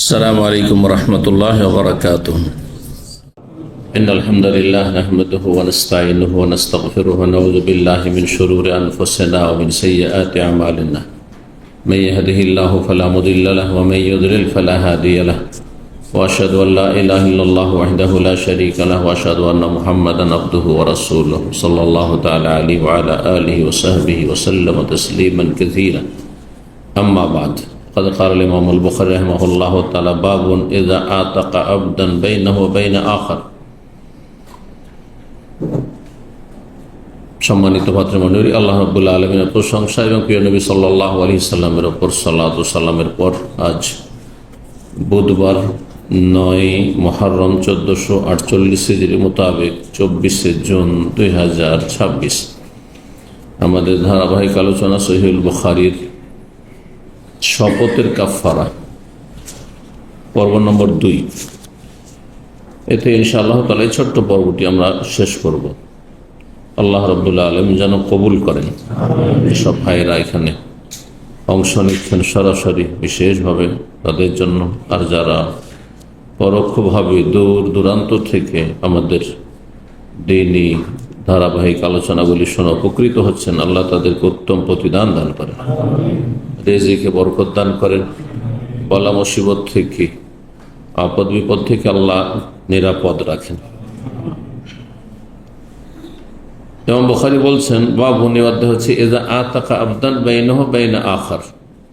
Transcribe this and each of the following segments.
السلام عليكم ورحمة الله وبركاته. إن الحمد لله نحمده ونستعينه ونستغفره ونعوذ بالله من شرور أنفسنا ومن سيئات أعمالنا. من يهده الله فلا مضل له ومن يضلل فلا هادي له. وأشهد أن لا إله إلا الله وحده لا شريك له وأشهد أن محمدا عبده ورسوله صلى الله تعالى عليه وعلى آله وصحبه وسلم تسليما كثيرا. أما بعد قد قال الإمام البخاري رحمه الله تعالى باب إذا أعتق عبدا بينه وبين آخر. সম্মানিত ভাতৃমণ্ডলী, আল্লাহ রাব্বুল আলামিনের প্রশংসা এবং প্রিয় নবী সাল্লাল্লাহু আলাইহি সাল্লামের উপর সালাত ও সালামের পর আজ বুধবার 9 মুহররম 1448 হিজরি মোতাবেক 24 জুন 2026 আমাদের ধারাবাহিক আলোচনা সহিহুল বুখারীর শপথের কাফারা পর্ব নম্বর 2। এতে ইনশাআল্লাহ তাআলা এই ছোট্ট পর্বটি আমরা শেষ করব। আল্লাহ রাব্বুল আলামিন যেন কবুল করেন। সব ভাইরা এখানে অংশ নিচ্ছেন সরাসরি বিশেষভাবে তাদের জন্য, আর যারা পরোক্ষভাবে দূর দূরান্ত থেকে আমাদের দিনী ধারাবাহিক আলোচনাগুলি শুনে উপকৃত হচ্ছেন, আল্লাহ তাদেরকে উত্তম প্রতিদান দান করেন, রিজিকে বরকত দান করেন, বলা মুসিবত থেকে আপদ বিপদ থেকে আল্লাহ নিরাপদ রাখেন। ইমাম বুখারী বলছেন বাবু নিবাদ্য হচ্ছে এজা আতাকা আবদান বাইনহু বাইনা আখার।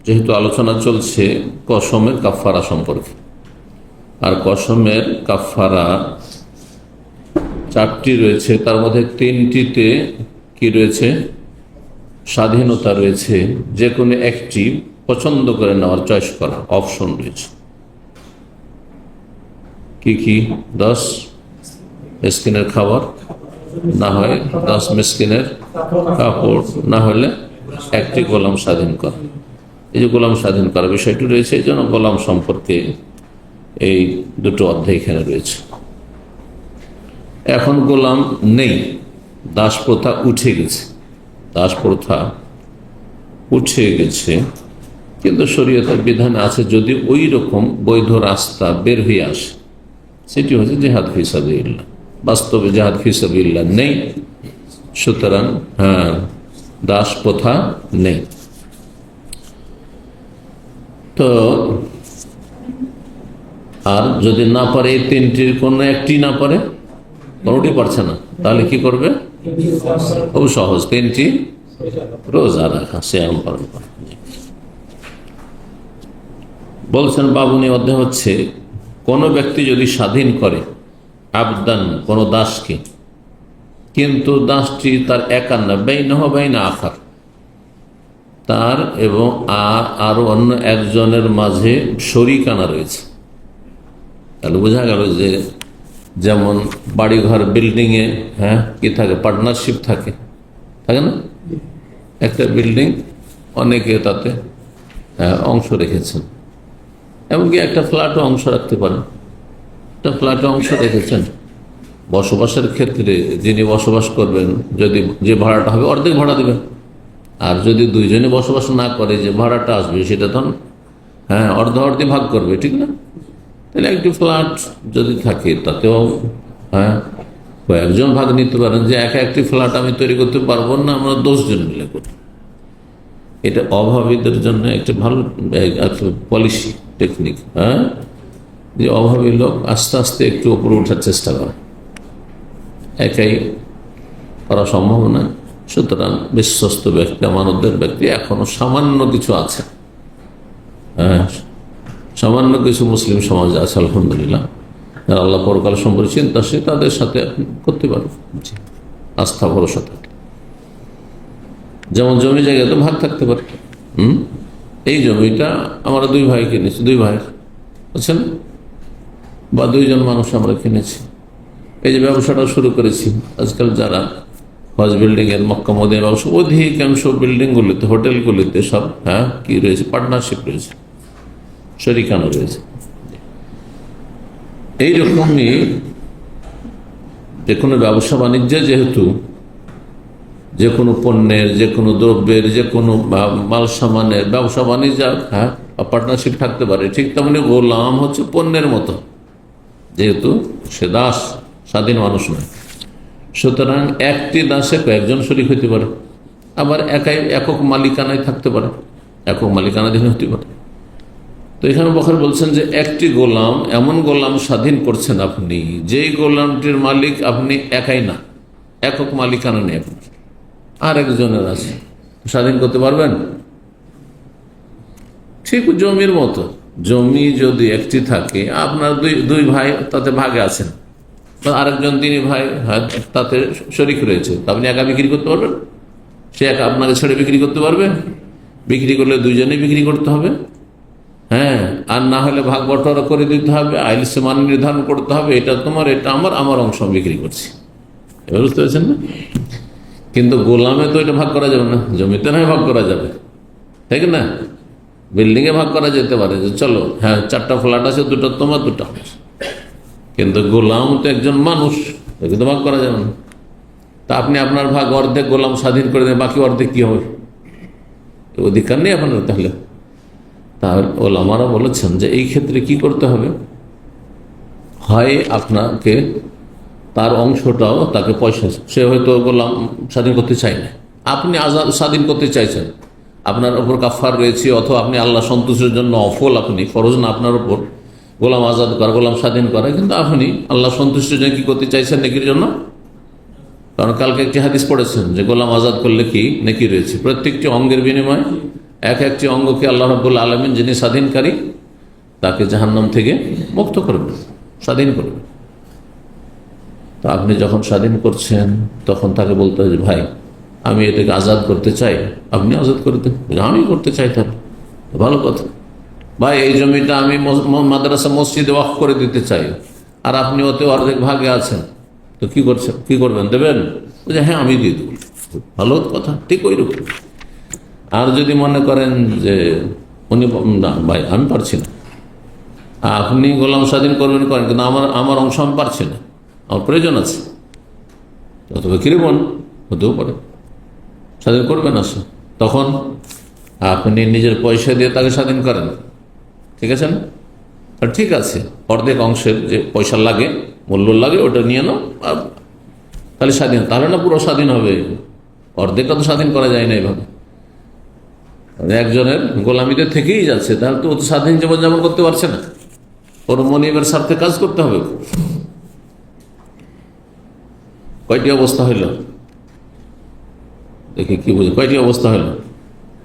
যেহেতু আলোচনা চলছে কসমের কাফারা সম্পর্কে, আর কসমের কাফারা 4টি রয়েছে, তার মধ্যে 3টিতে কি রয়েছে? স্বাধীনতা রয়েছে, যে কোনো একটি পছন্দ করে নেওয়ার চয়েস করা অপশন রয়েছে। কি কি? 10 মিসকিনের খাবার, না হয় 10 মিসকিনের কাপড়, না হলে একটি গোলাম স্বাধীন করা। এই যে গোলাম স্বাধীন করা বিষয়টি রয়েছে, এই জন্য গোলাম সম্পর্কে এই দুটো অধ্যায় এখানে রয়েছে। এখন গোলাম নেই, দাস প্রথা উঠে গেছে, দাস প্রথা উঠে গেছে, কিন্তু শরীয়তের বিধানে আছে যদি ওই রকম বৈধ রাস্তা বের হয়ে আসে, সেটি হচ্ছে জিহাদ ফি সাবিলিল্লাহ। বাস্তবে জিহাদ ফি সাবিলিল্লাহ নেই, সুতরাং দাস প্রথা নেই। তো আর যদি না পারে এই 3টির কোনো একটি না পারে, কোনোটি পারছে না, তাহলে কি করবে? খুব সহজ, 3টি রোজা রাখা, সিয়াম পালন করা। বলছেন বাবুনি অধ্যায় হচ্ছে কোনো ব্যক্তি যদি স্বাধীন করে আবদান কোনো দাসকে, কিন্তু দাসটি তার একার না, বাইনহু বাইনা আখার, তার এবং আরো অন্য একজনের মাঝে শরিকানা রয়েছে। তাহলে বোঝা গেল যে যেমন বাড়িঘর বিল্ডিংয়ে কি থাকে? পার্টনারশিপ থাকে, থাকে না? একটা বিল্ডিং অনেকে তাতে অংশ রেখেছেন, এমনকি একটা ফ্ল্যাটও অংশ রাখতে পারেন। একটা ফ্ল্যাটে অংশ রেখেছেন, বসবাসের ক্ষেত্রে যিনি বসবাস করবেন, যদি যে ভাড়াটা হবে অর্ধেক ভাড়া দেবেন, আর যদি দুইজনে বসবাস না করে যে ভাড়াটা আসবে সেটা তখন অর্ধে ভাগ করবে, ঠিক না? তাহলে একটি ফ্ল্যাট যদি থাকে তাতেও কয়েকজন ভাগ নিতে পারেন, যে একটি ফ্ল্যাট আমি তৈরি করতে পারবো না, আমরা 10 জন মিলে করি। এটা অভাবীদের জন্য একটা ভালো পলিসি টেকনিক, যে অভাবী লোক আস্তে আস্তে একটু উপরে ওঠার চেষ্টা করে, একাই করা সম্ভব নয়। সুতরাং বিশ্বস্ত ব্যক্তি, আমানতের ব্যক্তি, এখনো সামান্য কিছু আছে, সামান্য কিছু মুসলিম সমাজ আছে আলহামদুলিল্লাহ, যারা আল্লাহ পরকাল সম্পর্কে চিন্তাশীল, তাদের সাথে আপনি করতে পারবেন আস্থা ভরসা থাকে। যেমন জমি জায়গায় তো ভাগ থাকতে পারে। এই জমিটা আমরা 2 ভাই কিনেছি, 2 ভাই বুঝছেন, বা 2 জন মানুষ আমরা কিনেছি। এই যে ব্যবসাটা শুরু করেছি, আজকাল যারা হজ বিল্ডিং এর, মক্কা মদিনা ব্যবসা, অধিকাংশ বিল্ডিংগুলিতে, হোটেলগুলিতে সব কি রয়েছে? পার্টনারশিপ রয়েছে, শরিকানা রয়েছে। এইরকমই যে কোনো ব্যবসা বাণিজ্যে, যেহেতু যে কোনো পণ্যের, যে কোনো দ্রব্যের, যে কোনো মাল সামানের ব্যবসা বাণিজ্য পার্টনারশিপ থাকতে পারে। ঠিক তেমনি গোলাম হচ্ছে পণ্যের মতো, যেহেতু সে দাস, স্বাধীন মানুষ নয়। সুতরাং একটি দাসে কয়েকজন শরীক হতে পারে, আবার একক মালিকানায় থাকতে পারে, একক মালিকানাধীন হতে পারে। তো এখানে বখার বলছেন যে একটি গোলাম, এমন গোলাম স্বাধীন করছেন আপনি যেই গোলামটির মালিক আপনি একাই না, একক মালিকানা নেই আপনার, আর একজনের আছে, স্বাধীন করতে পারবেন? ঠিক জমির মতো, জমি যদি একটি থাকে, আপনার দুই ভাই তাতে ভাগে আছেন, আরেকজন তিনি ভাই তাতে শরিক রয়েছে, আপনি একা বিক্রি করতে পারবেন? সে একা আপনাকে ছেড়ে বিক্রি করতে পারবে? বিক্রি করলে দুইজনেই বিক্রি করতে হবে। হ্যাঁ, আর না হলে ভাগ বটরা করে দিতে হবে, আইলসে মান নির্ধারণ করতে হবে, এটা তোমার, এটা আমার অংশ বিক্রি করছি। এবার বুঝতে পারছেন না? কিন্তু গোলামে তো এটা ভাগ করা যাবে না, জমিতে নয় ভাগ করা যাবে, ঠিক না? বিল্ডিং এ ভাগ করা যেতে পারে যে চলো, হ্যাঁ 4টা ফ্ল্যাট আছে, 2টা তোমার 2টা, কিন্তু গোলাম তো একজন মানুষ, একে তো ভাগ করা যাবে না। তা আপনি আপনার ভাগ অর্ধেক গোলাম স্বাধীন করে দেন, বাকি অর্ধেক কি হবে? অধিকার নেই আপনার। তাহলে তার ওলামারা বলেছেন যে এই ক্ষেত্রে কি করতে হবে, হয় আপনাকে তার অংশটাও, তাকে পয়সা, সে হয়তো গোলাম স্বাধীন করতে চায় না, আপনি আজাদ স্বাধীন করতে চাইছেন, আপনার উপর কাফার রয়েছে, অথবা আপনি আল্লাহ সন্তুষ্টির জন্য অফল, আপনি ফরজ না আপনার উপর গোলাম আজাদ করা, গোলাম স্বাধীন করা, কিন্তু আপনি আল্লাহ সন্তুষ্টির জন্য কি করতে চাইছেন? নেকির জন্য। কারণ কালকে একটি হাদিস পড়েছেন যে গোলাম আজাদ করলে কি নেকি রয়েছে, প্রত্যেকটি অঙ্গের বিনিময়ে একটি অঙ্গকে আল্লাহ রাব্বুল আলামিন যিনি স্বাধীনকারী তাকে জাহান্নাম থেকে মুক্ত করবেন, স্বাধীন করবেন। তো আপনি যখন স্বাধীন করছেন তখন তাকে বলতে হবে, ভাই আমি এটাকে আজাদ করতে চাই, আপনি আজাদ করে দেন। আমি করতে চাই, তাহলে ভালো কথা। ভাই এই জমিটা আমি মাদ্রাসা মসজিদে ওয়াকফ করে দিতে চাই, আর আপনি ওতে অর্ধেক ভাগে আছেন, তো কি করছেন, কি করবেন, দেবেন? হ্যাঁ আমি দিয়ে দেবো, ভালো কথা, ঠিক ওই রকম। আর যদি মনে করেন যে উনি না ভাই আমি পারছি না, আপনি গোলাম স্বাধীন করবেন করেন, কিন্তু আমার অংশ আমি পারছি না, আমার প্রয়োজন আছে, অথবা কিরকম হতেও পারে, স্বাধীন করবেন আসে, তখন আপনি নিজের পয়সা দিয়ে তাকে স্বাধীন করেন, ঠিক আছে না? আর ঠিক আছে, অর্ধেক অংশের যে পয়সা লাগে, মূল্য লাগে, ওটা নিয়ে নাও, আর তাহলে স্বাধীন। তাহলে না পুরো স্বাধীন হবে, অর্ধেকটা তো স্বাধীন করা যায় না এইভাবে, একজনের গোলামিতে থেকেই যাচ্ছে, তাহলে তো স্বাধীন জীবনযাপন করতে পারছে না, ওর মনিবের স্বার্থে কাজ করতে হবে। কয়টি অবস্থা হইল দেখি, কি বুঝে কয়টি অবস্থা হইল?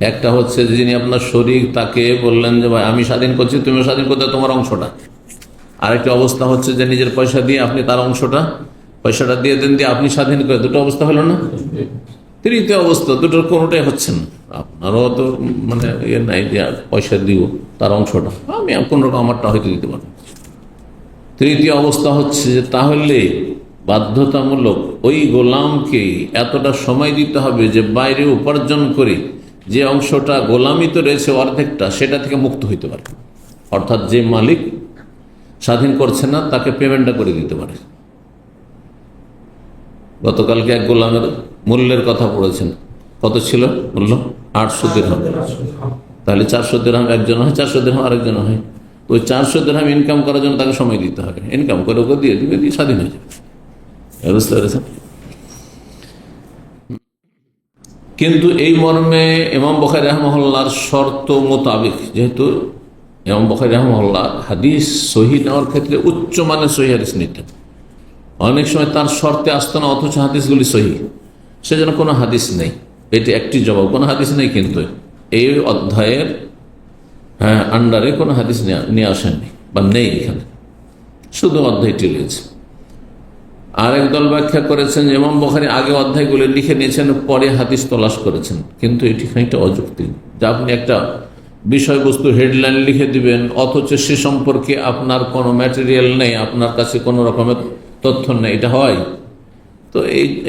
একটা হচ্ছে যিনি আপনার শরীক, তাকে বললেন যে ভাই আমি স্বাধীন করছি, তুমি স্বাধীন করতে তোমার অংশটা। আরেকটি অবস্থা হচ্ছে যে নিজের পয়সা দিয়ে আপনি তার অংশটা, পয়সাটা দিয়ে দেন, দিয়ে আপনি স্বাধীন করে, দুটো অবস্থা হলো না? তৃতীয় অবস্থা, দুটোর কোনোটাই হচ্ছে না, আপনারও তো মানে ইয়ে নাই যে পয়সা দিব তার অংশটা, আমি কোন রকম আমারটা হয়তো দিতে পারবো। তৃতীয় অবস্থা হচ্ছে যে তাহলে বাধ্যতামূলক ওই গোলামকে এতটা সময় দিতে হবে যে বাইরে উপার্জন করে যে অংশটা গোলামিত রয়েছে অর্ধেকটা, সেটা থেকে মুক্ত হইতে পারে। অর্থাৎ যে মালিক স্বাধীন করছে না তাকে পেমেন্টটা করে দিতে পারে। গতকালকে এক গোলামের মূল্যের কথা পড়েছেন, কত ছিল মূল্য? 800 দিরহাম। তাহলে 400 দিরহাম একজন হয়, 400 দিরহাম আরেকজন হয়। ওই 400 দিরহাম ইনকাম করার জন্য তাকে সময় দিতে হবে, ইনকাম করে ওকে দিয়ে দিবে, দিয়ে স্বাধীন হয়ে যাবে। বুঝতে পেরেছেন? কিন্তু এই মর্মে ইমাম বুখারী রাহিমাহুল্লাহর শর্ত মোতাবেক, যেহেতু ইমাম বুখারী রাহিমাহুল্লাহ হাদিস সহিহ নেওয়ার ক্ষেত্রে উচ্চ মানের সহিহ হাদিস নিতেন, অনেক সময় তার শর্তে আসতো না, অথচ হাদিসগুলি সহিহ, সেজন্য কোনো হাদিস নেই। এটি একটি জবাব, কোনো হাদিস নেই, কিন্তু এই অধ্যায়ের আন্ডারে কোনো হাদিস নিয়ে আসেননি বা নেই, এখানে শুধু অধ্যায়টি রয়েছে। আরেক দল ব্যাখ্যা করেছেন যে ইমাম বুখারী আগে অধ্যায়গুলো লিখে নিয়েছেন, পরে হাদিস তলাশ করেছেন, কিন্তু এটি খানিকটা অযৌক্তিক যে আপনি একটা বিষয়বস্তু হেডলাইন লিখে দিবেন, অথচ সে সম্পর্কে আপনার কোনো ম্যাটেরিয়াল নেই, আপনার কাছে কোনো রকমের তথ্য নেই, এটা হয়? তো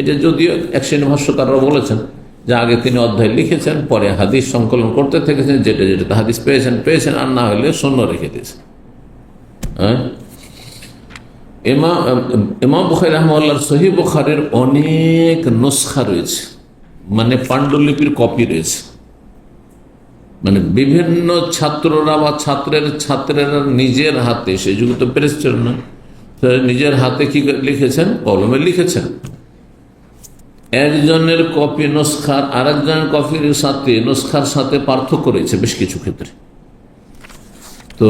এটা যদিও এক শ্রেণী ভাষ্যকাররা বলেছেন যে আগে তিনি অধ্যায় লিখেছেন, পরে হাদিস সংকলন করতে থেকেছেন, যেটা যেটা হাদিস পেয়েছেন, আর না হলে শূন্য রেখে দিয়েছেন। হ্যাঁ, ইমাম বুখারী রাহিমাহুল্লাহর সহিহ বুখারীর অনেক নুসখা রয়েছে, মানে পাণ্ডুলিপির কপি রয়েছে, মানে বিভিন্ন ছাত্ররা বা ছাত্রেরা নিজের হাতে, সেই যুগে তো প্রেস ছিল না, নিজের হাতে কি লিখেছেন, কলমে লিখেছেন। একজনের কপি নস্খার আরেকজনের কপির সাথে নস্খার সাথে পার্থক্য রয়েছে বেশ কিছু ক্ষেত্রে। তো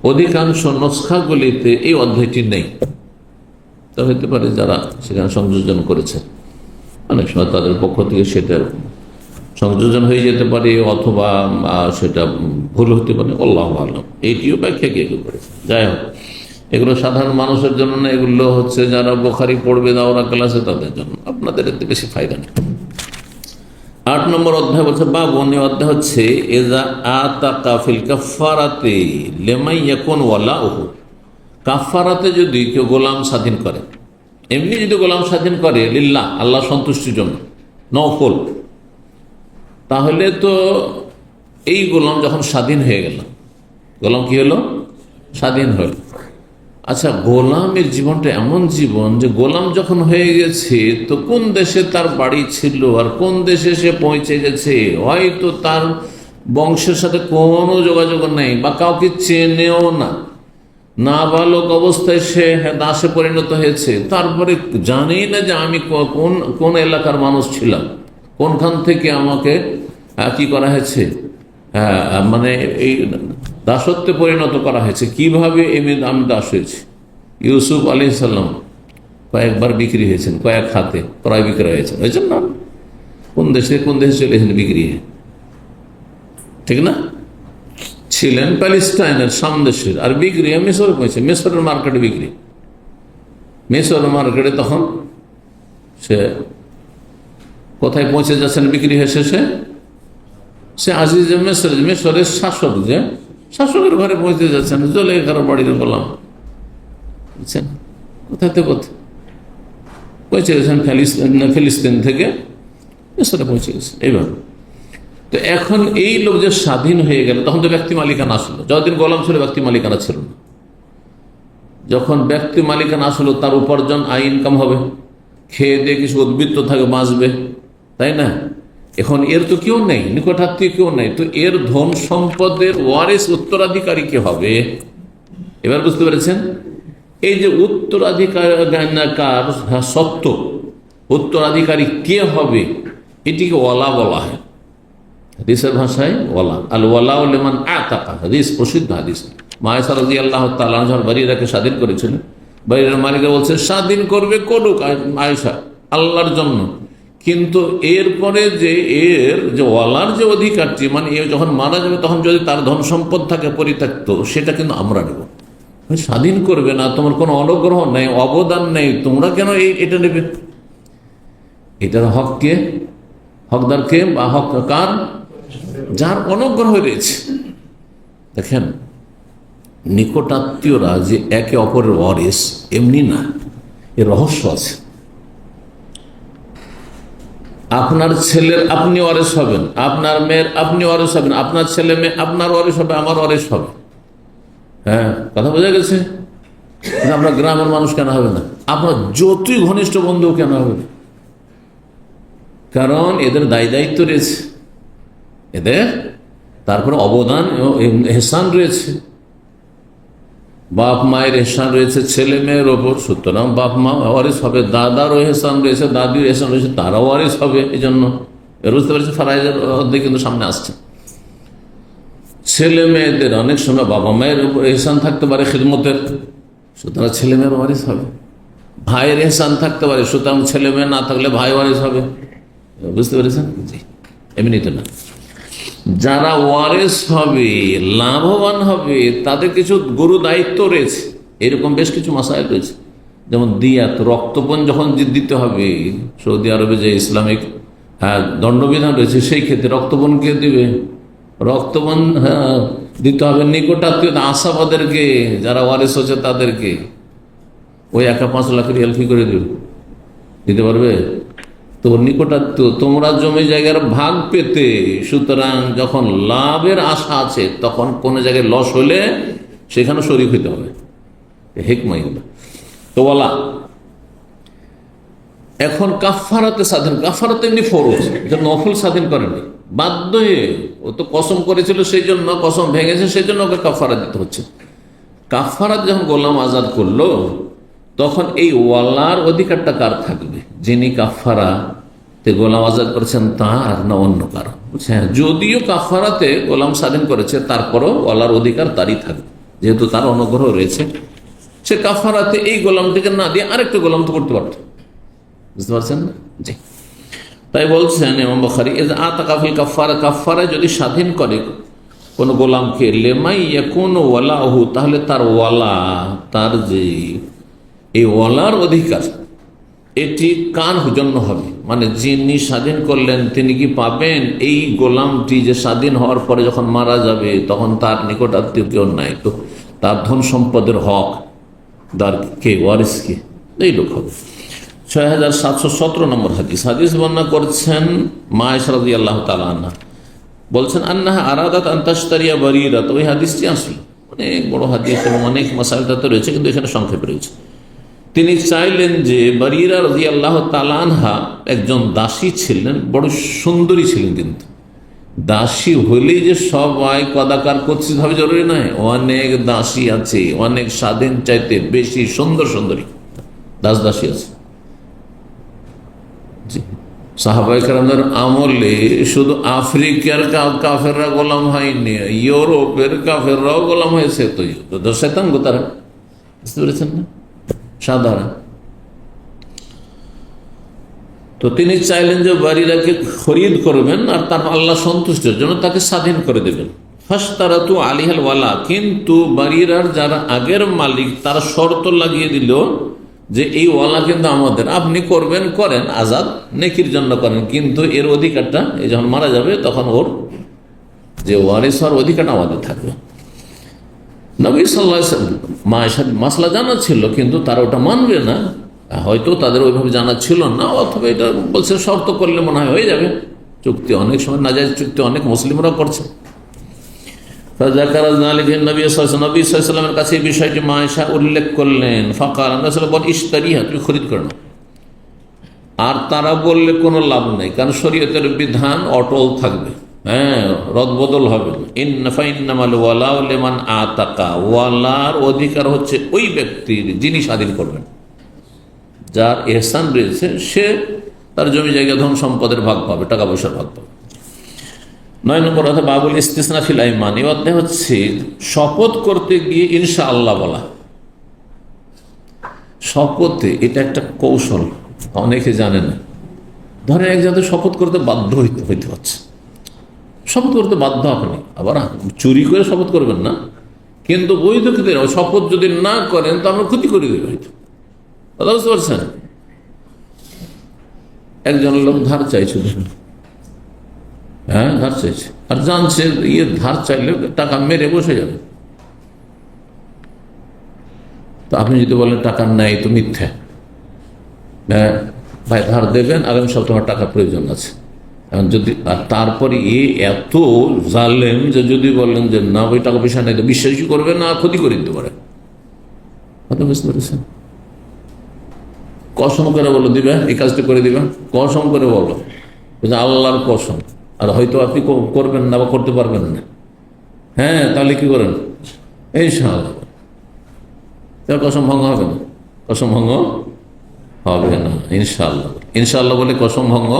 অধিকাংশ নস্খাগুলিতে এই অধ্যায়টি নেই। তা হতে পারে যারা সেখানে সংযোজন করেছে, অনেক সময় তাদের পক্ষ থেকে সেটার সংযোজন হয়ে যেতে পারে, অথবা সেটা ভুল হতে পারে, আল্লাহু আ'লাম। এইটিও ব্যাখ্যা কে করেছে। যাই হোক, এগুলো সাধারণ মানুষের জন্য না, এগুলো হচ্ছে যারা বুখারী পড়বে দাওরা ক্লাসে তাদের জন্য। আপনাদের এতে বেশি ফায়দা নেই। 8 নম্বর অধ্যায় বলছে বাবুন, অধ্যায় হচ্ছে এজা আতাকা ফিল কাফারাতে লিমান ইয়াকুন ওয়ালাউহু। কাফারাতে যদি কেউ গোলাম স্বাধীন করে, এমনি যদি গোলাম স্বাধীন করে লিল্লাহ, আল্লাহ সন্তুষ্টির জন্য, নফল, তাহলে তো এই গোলাম যখন স্বাধীন হয়ে গেল, গোলাম কি হলো, স্বাধীন হল। আচ্ছা, গোলামের জীবনটা এমন জীবন যে গোলাম যখন হয়ে গেছে, তো কোন দেশে তার বাড়ি ছিল আর কোন দেশে সে পৌঁছে গেছে, হয়তো তার বংশের সাথে কোনো যোগাযোগ নেই বা কাউকে চেনেও না, নাবালক অবস্থায় সে দাসে পরিণত হয়েছে, তারপরে জানি না যে আমি কোন কোন এলাকার মানুষ ছিলাম, কোনখান থেকে আমাকে কি করা হয়েছে, মানে এই দাসত্বে পরিণত করা হয়েছে, কিভাবে আমি দাস হয়েছি। ইউসুফ আলাইহিস সালাম কয়েকবার বিক্রি হয়েছেন, কয়েক হাতে ক্রয় বিক্রয় হয়েছেন, হয়েছেন না? কোন দেশে চলে এসেছেন বিক্রি, ঠিক না? ছিলেন প্যালেস্টাইনের সামদেশের, আর বিক্রি মিশরে পৌঁছে, মিশরের মার্কেটে বিক্রি, মিশরের মার্কেটে। তখন সে কোথায় পৌঁছে যাচ্ছেন বিক্রি হয়ে শেষে? সে আজিজ মিশরের শাসক, যে শাসকের ঘরে পৌঁছে যাচ্ছেন, জুলেখার বাড়ির গোলাম, বুঝছেন? কোথায় পৌঁছে গেছেন, ফিলিস্তিন থেকে মিশরে পৌঁছে গেছেন। এইভাবে তো এখন এই লোক যে স্বাধীন হয়ে গেল, তখন তো ব্যক্তি মালিকানা আসলো। যতদিন গোলাম ছিল ব্যক্তি মালিকানা ছিল না। যখন ব্যক্তি মালিকানা আসলো, তার উপার্জন আয় ইনকাম হবে, খেয়ে দিয়ে কিছু উদ্বৃত্ত থাকে, বাঁচবে, তাই না? এখন এর তো কেউ নেই, নিকটাত্মীয় কেউ নেই, তো এর ধন সম্পদের ওয়ারিস উত্তরাধিকারী কে হবে? এবার বুঝতে পেরেছেন? এই যে উত্তরাধিকার সত্য, উত্তরাধিকারী কে হবে, এটিকে ওয়ালা বলা হয় হাদিসের ভাষায়, ওয়ালা। আল ওয়ালা লিমান আতাকা, হাদিস, প্রসিদ্ধ হাদিস। মা আয়েশা রাদিয়াল্লাহু তাআলা আনহা বারিরাকে স্বাধীন করেছিলেন, বারিরার মালিকরা বলছে স্বাধীন করবে, করুক আয়েশা, আল্লাহর জন্য, কিন্তু এরপরে যে এর যে ওয়ালার যে অধিকারটি, মানে এ যখন মারা যাবে তখন যদি তার ধন সম্পদ থাকে পরিত্যক্ত, সেটা কিন্তু আমরা নেব। স্বাধীন করবে না, তোমার কোনো অনুগ্রহ নেই, অবদান নেই, তোমরা কেন এটা নেবে? এটার হক কে, হকদার কে, বা হক কার? যার অনুগ্রহ রয়েছে। দেখেন, নিকটাত্মীয়রা যে একে অপরের ওয়ারিস এমনি না, এর রহস্য আছে। আপনার ছেলের আপনি ওয়ারিস হবেন, আপনার মেয়ের আপনি ওয়ারিস হবেন, আপনার ছেলে মেয়ে আপনার ওয়ারিস হবে, আমার ওয়ারিস হবে। হ্যাঁ, কথা বোঝা গেছে? আপনার গ্রামের মানুষ কেন হবে না? আপনার যতই ঘনিষ্ঠ বন্ধু কেন হবে না? কারণ এদের দায় দায়িত্ব রয়েছে, এদের তারপরে অবদান এহসান রয়েছে, বাপ মায়ের এহসান রয়েছে ছেলে মেয়ের ওপর, সুতরাং বাপ মা ওয়ারিস হবে, দাদারও এহসান রয়েছে, দাদির এহসান রয়েছে, তারাও ওয়ারিস হবে। এই জন্য বুঝতে পারছি ফারাইজের অধ্যায় কিন্তু সামনে আসছে। ছেলে মেয়েদের অনেক সময় বাবা মায়ের উপর এহসান থাকতে পারে খিদমতের, সুতরাং ছেলে মেয়ের ওয়ারিস হবে। ভাইয়ের এহসান থাকতে পারে, সুতরাং ছেলে মেয়ে না থাকলে ভাই ওয়ারিস হবে। বুঝতে পেরেছেন? জি, এমনি তো না। যারা ওয়ারিস হবে, লাভবান হবে, তাদের কিছু গুরু দায়িত্ব রয়েছে। এরকম বেশ কিছু মাসাইল রয়েছে, যেমন দিয়াত, রক্তপণ যখন দিতে হবে, সৌদি আরবে যে ইসলামিক দণ্ডবিধান রয়েছে, সেই ক্ষেত্রে রক্তপণ কে দিবে? রক্তপণ দিতে হবে নিকটাত্মীয় আশাবাদেরকে, যারা ওয়ারিস হচ্ছে তাদেরকে। ওই 1-5 লাখ রিয়াল কি করে দিতে পারবে? তো নিকটাত্মীয়, তোমরা জমি জায়গার ভাগ পেতে, সুতরাং যখন লাভের আশা আছে, তখন কোনো জায়গায় লস হলে সেখানে শরীক হইতে হবে। হিকমা এগুলো তো বলা। এখন কাফারাতে স্বাধীন, কাফারাতে এমনি ফরজ, এটা নফল স্বাধীন করেনি। বাধ্য হয়ে। ও তো কসম করেছিল, সেই জন্য কসম ভেঙেছে, সেই জন্য ওকে কাফারা দিতে হচ্ছে। কাফারাত যখন গোলাম আজাদ করলো, তখন এই ওয়ালার অধিকারটা কার থাকবে? যিনি কাফারাতে গোলাম আজাদ করেছেন তার, না অন্য কারো? বুঝছেন, যদিও কাফারাতে গোলাম স্বাধীন করেছে, তারপরও ওয়ালার অধিকার তারই থাকবে, যেহেতু তার অনুগ্রহ রয়েছে। সে কাফারাতে এই গোলামটিকে না দিয়ে আরেকটা গোলাম তো করতে পারত। বুঝতে পারছেন না? জি। তাই বলছেন ইমাম বুখারী, আতাকাফিল কাফারা, কাফারা যদি স্বাধীন করে কোন গোলামকে, লেমাই ইয়াকুন ওয়ালাহু, তাহলে তার ওয়ালা, তার যে এই ওয়ালার অধিকার, এটি কার জন্য হবে? মানে যিনি স্বাধীন করলেন তিনি কি পাবেন? এই গোলামটি যে স্বাধীন হওয়ার পরে যখন মারা যাবে, তখন তার নিকট আত্মীয় কেউ নাই, তো তার ধন সম্পদের হক দার কে, ওয়ারিস কে? এই লোক হবে। 6717 নম্বর হাদিস। হাদিস বর্ণনা করছেন মা আয়েশা রাদিয়াল্লাহু তাআলা আনহা, বলছেন আন্নাহা আরাদাত আন তাশতারিয়া বারিরা। তো এই হাদিসটি আসলে অনেক বড় হাদিস এবং অনেক মাসাইলটা তো রয়েছে, কিন্তু এখানে সংক্ষেপে রয়েছে। তিনি চাইলেন যে বারিরা রাদিয়াল্লাহু তাআলা আনহা একজন দাসী ছিলেন, বড় সুন্দরী ছিলেন, কিন্তু দাসী হলেই যে সবাই কদাকার কর্তৃক হবে জরুরি নয়। অনেক দাসী আছে, অনেক স্বাধীন চাইতে বেশি সুন্দর সুন্দরী দাসী আছে। সাহাবায়ে কেরামের আমলে শুধু আফ্রিকার কাফেররা গোলাম হয়নি, ইউরোপের কাফেররাও গোলাম হয়েছে। তো শয়তান গো তারা, বুঝতে পেরেছেন না? সাধারণ। তো তিনি চাইলেন যে বারিরাকে খরিদ করবেন আর তার আল্লাহ সন্তুষ্টের জন্য তাকে স্বাধীন করে দেবেন। ফাশতারাতু আলিহাল ওয়ালা, কিন্তু বারিরার যারা আগের মালিক তারা শর্ত লাগিয়ে দিল যে এই ওয়ালা কিন্তু আমাদের, আপনি করবেন করেন, আজাদ নেকির জন্য করেন, কিন্তু এর অধিকারটা এই যখন মারা যাবে তখন ওর যে ওয়ারিস হওয়ার অধিকারটা আমাদের থাকবে। নবী সাল্লাল্লাহু আলাইহি ওয়াসাল্লাম মাসলা জানা ছিল, কিন্তু তারা ওটা মানবে না। হয়তো তাদের ওইভাবে জানা ছিল না, অথবা এটা বলছে শর্ত করলে মনে হয় হয়ে যাবে। চুক্তি অনেক সময় নাজায়েজ চুক্তি অনেক মুসলিমরা করছে। নবী সাল্লাল্লাহু আলাইহি ওয়াসাল্লামের কাছে এই বিষয়টি মা আয়েশা উল্লেখ করলেন। ফাকাল, বল ইশতারিহা, তুমি খরিদ করো। আর তারা বললে কোনো লাভ নেই, কারণ শরীয়তের বিধান অটল থাকবে, হ্যাঁ, রদবদল হবে। ইন্নামাল ওয়ালাউ লিমান আতাকা, ওয়ালার অধিকার হচ্ছে ওই ব্যক্তির যিনি স্বাধীন করবেন, যার ইহসান রয়েছে, সে তার জমি জায়গা ধন সম্পদের ভাগ পাবে, টাকা পয়সার ভাগ পাবে। 9 নম্বর অর্থাৎ বাবুল ইস্তিসনা ফিল আইমান, এই অধ্যায় হচ্ছে শপথ করতে গিয়ে ইনশাআল্লাহ বলা। শপথে এটা একটা কৌশল, অনেকে জানে না। ধরেন এক জায়গায় শপথ করতে বাধ্য হইতে হচ্ছে, শপথ করতে বাধ্য আপনি, আবার চুরি করে শপথ করবেন না, কিন্তু বৈধ ক্ষেত্রে শপথ যদি না করেন তো আমরা ক্ষতি করে দেবে হয়তো। কথা বুঝতে পারছেন? একজন লোক ধার চাইছে, হ্যাঁ ধার চাইছে, আর জানছে ধার চাইলে টাকা মেরে বসে যাবে। তো আপনি যদি বলেন টাকা নাই তো মিথ্যা, হ্যাঁ ভাই ধার দেবেন, আগামী সপ্তাহে আমার টাকা প্রয়োজন আছে। এখন যদি তারপরে এত জালেম যে যদি বলেন যে না ওই টাকা পয়সা নেই, তো বিশ্বাসই করবে না, ক্ষতি করে দিতে পারে। কথা বুঝতে পেরেছেন? কসম করে বলো দিবে, এই কাজটা করে দিবে, কসম করে বলো, আল্লাহর কসম, আর হয়তো আপনি করবেন না বা করতে পারবেন না। হ্যাঁ, তাহলে কি করেন? ইনশাআল্লাহ, কসম ভঙ্গ হবে না, কসম ভঙ্গ হবে না। ইনশাআল্লাহ, ইনশাআল্লাহ বলে কসম ভঙ্গ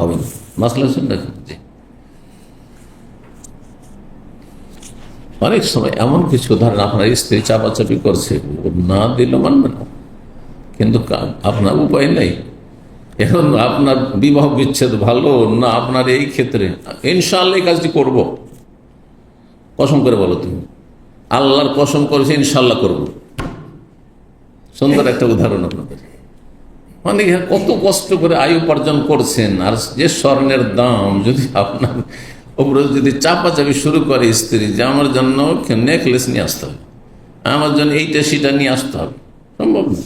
হবে না। মাসলা শুনলেন? জি। অনেক সময় এমন কিছু, ধরেন আপনার স্ত্রী চাপাচাপি করছে, না দিলে মানবে না, কিন্তু আপনার উপায় নেই। এখন আপনার বিবাহ বিচ্ছেদ ভালো না আপনার এই ক্ষেত্রে, ইনশাআল্লাহ এই কাজটি করব, কসম করে বলো তুমি, আল্লাহর কসম করেছে ইনশাআল্লাহ করব। সুন্দর একটা উদাহরণ আপনাদের। মানে কত কষ্ট করে আয় উপার্জন করছেন, আর যে স্বর্ণের দাম যদি আপনার উপরে যদি চাপাচাপি শুরু করে স্ত্রী, যে আমার জন্য নেকলেস নিয়ে আসতে হবে, আমার জন্য এইটা সেটা নিয়ে আসতে হবে, সম্ভব না।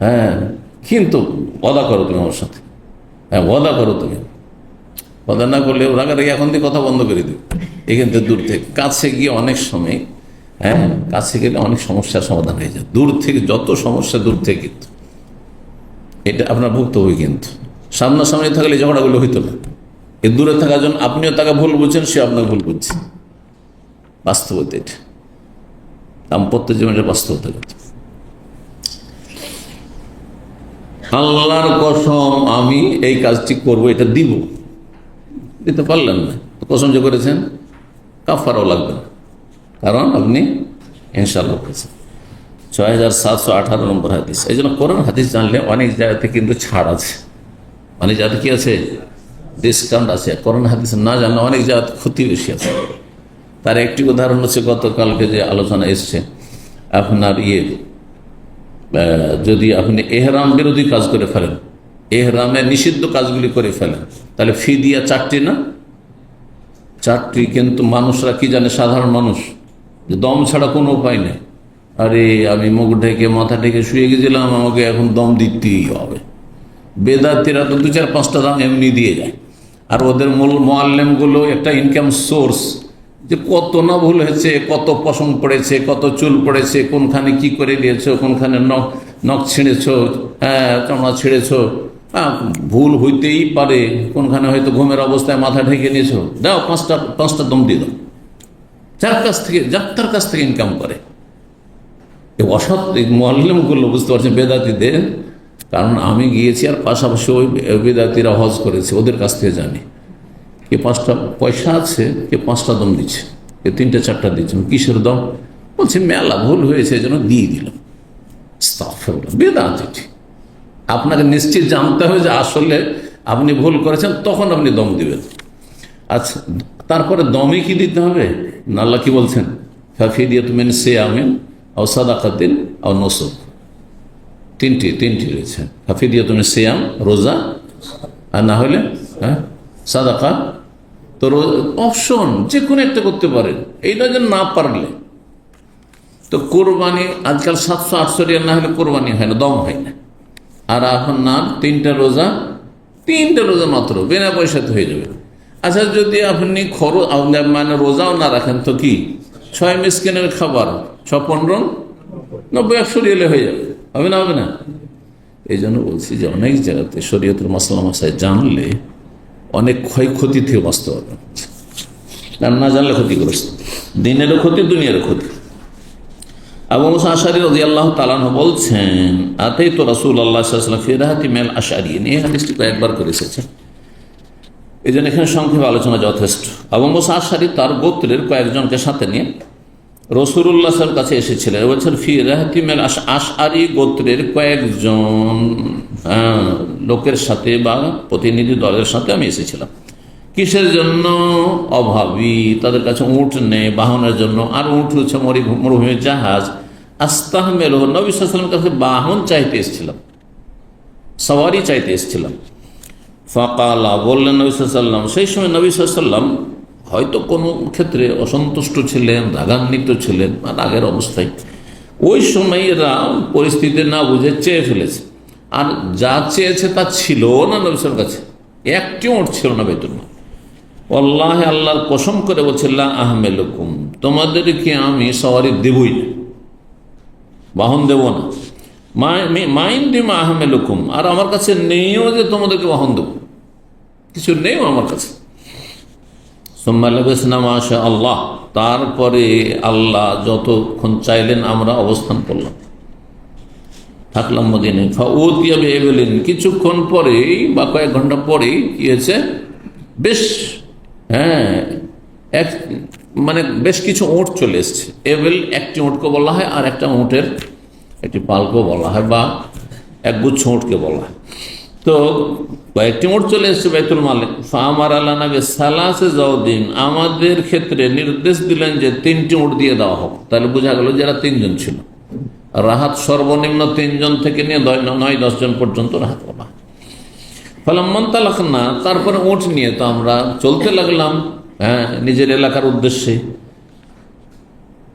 হ্যাঁ, কিন্তু ওয়াদা করো তুমি আমার সাথে, হ্যাঁ ওয়াদা করো তুমি। ওয়াদা না করলে রাগারাগি এখন থেকে কথা বন্ধ করে দেবে। এখান থেকে দূর থেকে কাছে গিয়ে অনেক সময়, হ্যাঁ কাছে গেলে অনেক সমস্যার সমাধান হয়ে যায়। দূর থেকে যত সমস্যা দূর থেকে, কিন্তু এটা আপনার ভুক্তভোগী। কিন্তু সামনাসামনি থাকলে ঝগড়াগুলো হইতো না, এ দূরে থাকার জন্য আপনিও তাকে ভুল বুঝছেন, সে আপনাকে ভুল বুঝছে। বাস্তবতা এটা, দাম্পত্য জীবনের বাস্তবতা। আল্লাহর কসম আমি এই কাজটি করব, এটা দিব, দিতে পারলেন না, কসম যে করেছেন কাফারও লাগবে না, কারণ আপনি ইনশাআল্লাহ করেছেন। 6718 নম্বর হাদিস। এই জন্য কোরআন হাদিস জানলে অনেক জায়গাতে কিন্তু ছাড় আছে, অনেক জায়গাতে কি আছে, ডিসকাউন্ট আছে। কোরআন হাদিস না জানলে অনেক জায়গাতে ক্ষতি বেশি আছে। তার একটি উদাহরণ হচ্ছে গতকালকে যে আলোচনা এসছে, আপনার যদি আপনি এহরাম বিরোধী কাজ করে ফেলেন, এহরামে নিষিদ্ধ কাজগুলি করে ফেলেন, তাহলে ফিদিয়া 4টি না, 4টি। কিন্তু মানুষরা কি জানে, সাধারণ মানুষ, যে দম ছাড়া কোনো উপায় নেই। আরে আমি মুখ ঢেকে মাথা ঢেকে শুয়ে গেছিলাম, আমাকে এখন দম দিতেই হবে। বেদাতিরা তো 2-4-5টা দাম এমনি দিয়ে যায়। আর ওদের মূল মোয়াল্লেমগুলো একটা ইনকাম সোর্স, যে কত না ভুল হয়েছে, কত পশম পড়েছে, কত চুল পড়েছে, কোনখানে কি করে নিয়েছো, কোনখানে নখ ছিঁড়েছ, চামড়া ছিঁড়েছ, ভুল হইতেই পারে, কোনখানে হয়তো ঘুমের অবস্থায় মাথা ঢেকে নিয়েছো, দাও 5টা দম দিয়ে দাও। যার কাছ থেকে ইনকাম করে অসৎ মোয়াল্লেমগুলো, বুঝতে পারছেন, বেদাতিদের। কারণ আমি গিয়েছি আর পাশাপাশি ওই বেদাতিরা হজ করেছে, ওদের কাছ থেকে জানি কে 5টা পয়সা আছে, কে 5টা দম দিচ্ছে, কে 3-4টা দিচ্ছে। কিসের দম? বলছে মেলা ভুল হয়েছে, এই জন্য দিয়ে দিলাম। বেদাত এটি। আপনাকে নিশ্চিত জানতে হবে যে আসলে আপনি ভুল করেছেন, তখন আপনি দম দিবেন। আচ্ছা, তারপরে দমে কি দিতে হবে? আল্লাহ কি বলছেন? ফাফিদিয়াতুম মিন সিয়ামিন আও সাদাকাতিন আও নুসুক। তিনটি রয়েছে। ফাফিদিয়াতুম মিন সিয়াম, রোজা, আর না হলে সাদাকা। তো অপশন যে কোনো একটা করতে পারেন, এইটা যে না পারলে তো কোরবানি আজকাল 700-800 রিয়াল না হলে কোরবানি হয় না, দম হয় না। আর এখন না 3টা রোজা মাত্র বিনা পয়সাতে হয়ে যাবে। আচ্ছা, যদি আপনি মানে রোজাও না রাখেন তো কি 6 মিসকিনের খাবার 6-15-90-100 রিয়ালে হয়ে যাবে, হবে না? এই জন্য বলছি যে অনেক জায়গাতে শরীয়তের মাসলা মাসায় জানলে অনেক ক্ষয়ক্ষতি থেকে বাঁচতে পারবে, আর না জানলে ক্ষতিগ্রস্ত, দিনেরও ক্ষতি, দুনিয়ারও ক্ষতি। আবু মুসা আশআরী রাদিয়াল্লাহু তাআলা আনহু বলছেন, আতাইতু রাসূলুল্লাহ সাল্লাল্লাহু আলাইহি ওয়াসাল্লাম ফি রাহাতি মিনাল আশআরিয়িন। এই হাদিসটি কয়েকবার করে এসেছে, এই জন্য এখানে সংক্ষেপে আলোচনা যথেষ্ট। আবু মুসা আশআরী তার গোত্রের কয়েকজনকে সাথে নিয়ে রাসূলুল্লাহ সাল্লাল্লাহু আলাইহি ওয়াসাল্লামের কাছে এসেছিলেন। বলছেন ফি রাহাতি মিনাল আশআরী গোত্রের কয়েকজন লোকের সাথে বা প্রতিনিধি দলের সাথে আমি এসেছিলাম। কিসের জন্য? অভাবী, তাদের কাছে উট নেই বাহনের জন্য, আর উট হচ্ছে মরুভূমির জাহাজ। আস্তাহমেল, নবী সাল্লাল্লাহু আলাইহি ওয়াসাল্লামের কাছে বাহন চাইতে এসেছিলাম, সওয়ারি চাইতে এসেছিলাম। ফাকালা, বললেন নবী সাল্লাল্লাহু আলাইহি ওয়াসাল্লাম। সেই সময় নবী সাল্লাল্লাহু আলাইহি ওয়াসাল্লাম হয়তো কোনো ক্ষেত্রে অসন্তুষ্ট ছিলেন, রাগান্বিত ছিলেন, রাগের অবস্থায়। ওই সময় এরা পরিস্থিতি না বুঝে চেয়ে ফেলেছে, আর যা চেয়েছে তা ছিল না নবী সাল্লাল্লাহু আলাইহি ওয়াসাল্লামের কাছে, একটি উট ছিল না বাইতুল মাল। আল্লাহ, আল্লাহর কসম করে বলছে, লা আহমেলুকুম, তোমাদেরকে আমি সওয়ারি দেবই না, বাহন দেব না। মাইন্দিমা আহমেলুকুম, আর আমার কাছে নেইও যে তোমাদেরকে বাহন দেব, কিছু নেই আমার কাছে। মাশা আল্লাহ, তারপরে আল্লাহ যতক্ষণ চাইলেন আমরা অবস্থান করলাম, থাকলাম মদিনায়। ফাউতিয়া বিএবলিন, কিছুক্ষণ পরেই বা কয়েক ঘন্টা পরেই কি হয়েছে, বেশ বেশ কিছু উট চলে এসছে। এবেল একটি উটকে বলা হয়, আর একটা উটের একটি পালকেও বলা হয়, বা একগুচ্ছ উটকে বলা হয়। তো কয়েকটি উট চলে এসছে বাইতুল মালে। ফামার আল্লাহ নবী সালাসে জাওদিন, আমাদের ক্ষেত্রে নির্দেশ দিলেন যে 3টি উট দিয়ে দেওয়া হোক। তাহলে বোঝা গেল যারা 3 জন ছিল, রাহাত সর্বনিম্ন 3 জন থেকে নিয়ে 9-10 জন পর্যন্ত রাহাত বলা। ফালাম্মান্তালাকনা, তারপরে উট নিয়ে তো আমরা চলতে লাগলাম নিজের এলাকার উদ্দেশ্যে।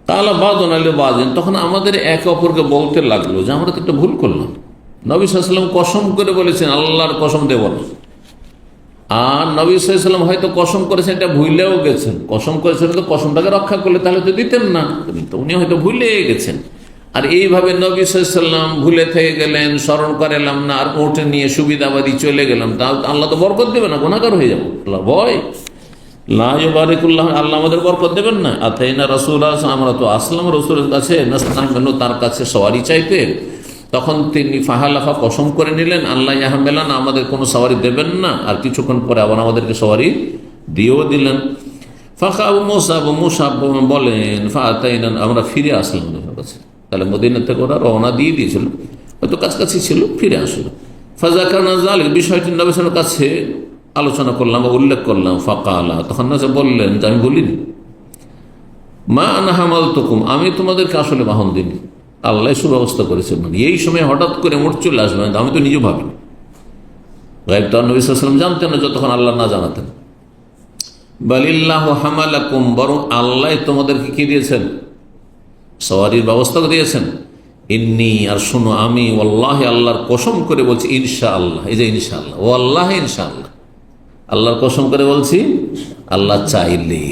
তাআলা বাযুনা লিবাযিন, তখন আমাদের একে অপরকে বলতে লাগলো যে আমরা তো একটা ভুল করলাম। নবী সাল্লাল্লাহু আলাইহি ওয়াসাল্লাম কসম করে বলেছেন আল্লাহর কসম দেব না, আর নবী সাল্লাল্লাহু আলাইহি ওয়াসাল্লাম হয়তো কসম করেছেন এটা ভুলেও গেছেন, কসম করেছেন তো কসমটাকে রক্ষা করলে তাহলে তো দিতেন না, তো উনি হয়তো ভুলে গেছেন। আর এইভাবে নবী সাল্লাল্লাহু আলাইহি ওয়াসাল্লাম ভুলে থেকে গেলেন, স্মরণ করালাম না, আর ওঠে নিয়ে সুবিধাবাদী চলে গেলাম, তা আল্লাহ তো বরকত দেবে না, গুনাহগার হয়ে যাবো। আল্লাহ ভয়, লা ইউবারিকুল্লাহ, আল্লাহ আমাদের বরকত দেবেন না। আতাইনা রাসূলুল্লাহ, আমরা তো আসলাম রাসূলের কাছে, নাস্তাইনু, তার কাছে সওয়ারি চাইতে। তখন তিনি ফাহালাফা, কসম করে নিলেন, আল্লাহ ইয়াহমেলান, আমাদের কোনো সওয়ারি দেবেন না। আর কিছুক্ষণ পরে আবার আমাদেরকে সওয়ারি দিয়েও দিলেন। ফাখা আবু মুসা বলেন, ফাতাইনা, আমরা ফিরে আসলাম ওদের কাছে। তাহলে মদিনা থেকে ওরা রওনা দিয়ে দিয়েছিল, হয়তো কাছাকাছি ছিল, ফিরে আসলো। ফাযাকারনা যালিক, বিষয়টি নবী সাল্লাল্লাহু আলাইহি ওয়াসাল্লামের কাছে আলোচনা করলাম বা উল্লেখ করলাম। ফাকালা, তখন নবী বললেন যে আমি বলিনি, মা আনা হামালতুকুম, আমি তোমাদেরকে আসলে বাহন দিইনি, আল্লাহ সুব্যবস্থা করেছে। মানে এই সময় হঠাৎ করে মোট চলে আসবে, আমি তো নিজে ভাবিনি। গায়েব তো নবী সাল্লাল্লাহু আলাইহি ওয়াসাল্লাম জানতেন না যতক্ষণ আল্লাহ না জানাতেন। বালিল্লাহু হামালাকুম, বরং আল্লাহ তোমাদেরকে কি দিয়েছেন, সওয়ারির ব্যবস্থা দিয়েছেন। ইন্নী, আর শোনো, আমি ওয়াল্লাহি, আল্লাহর কসম করে বলছি, ইনশাআল্লাহ, এই যে ইনশাআল্লাহ, ওয়াল্লাহি ইনশাআল্লাহ, আল্লাহর কসম করে বলছি, আল্লাহ চাইলে।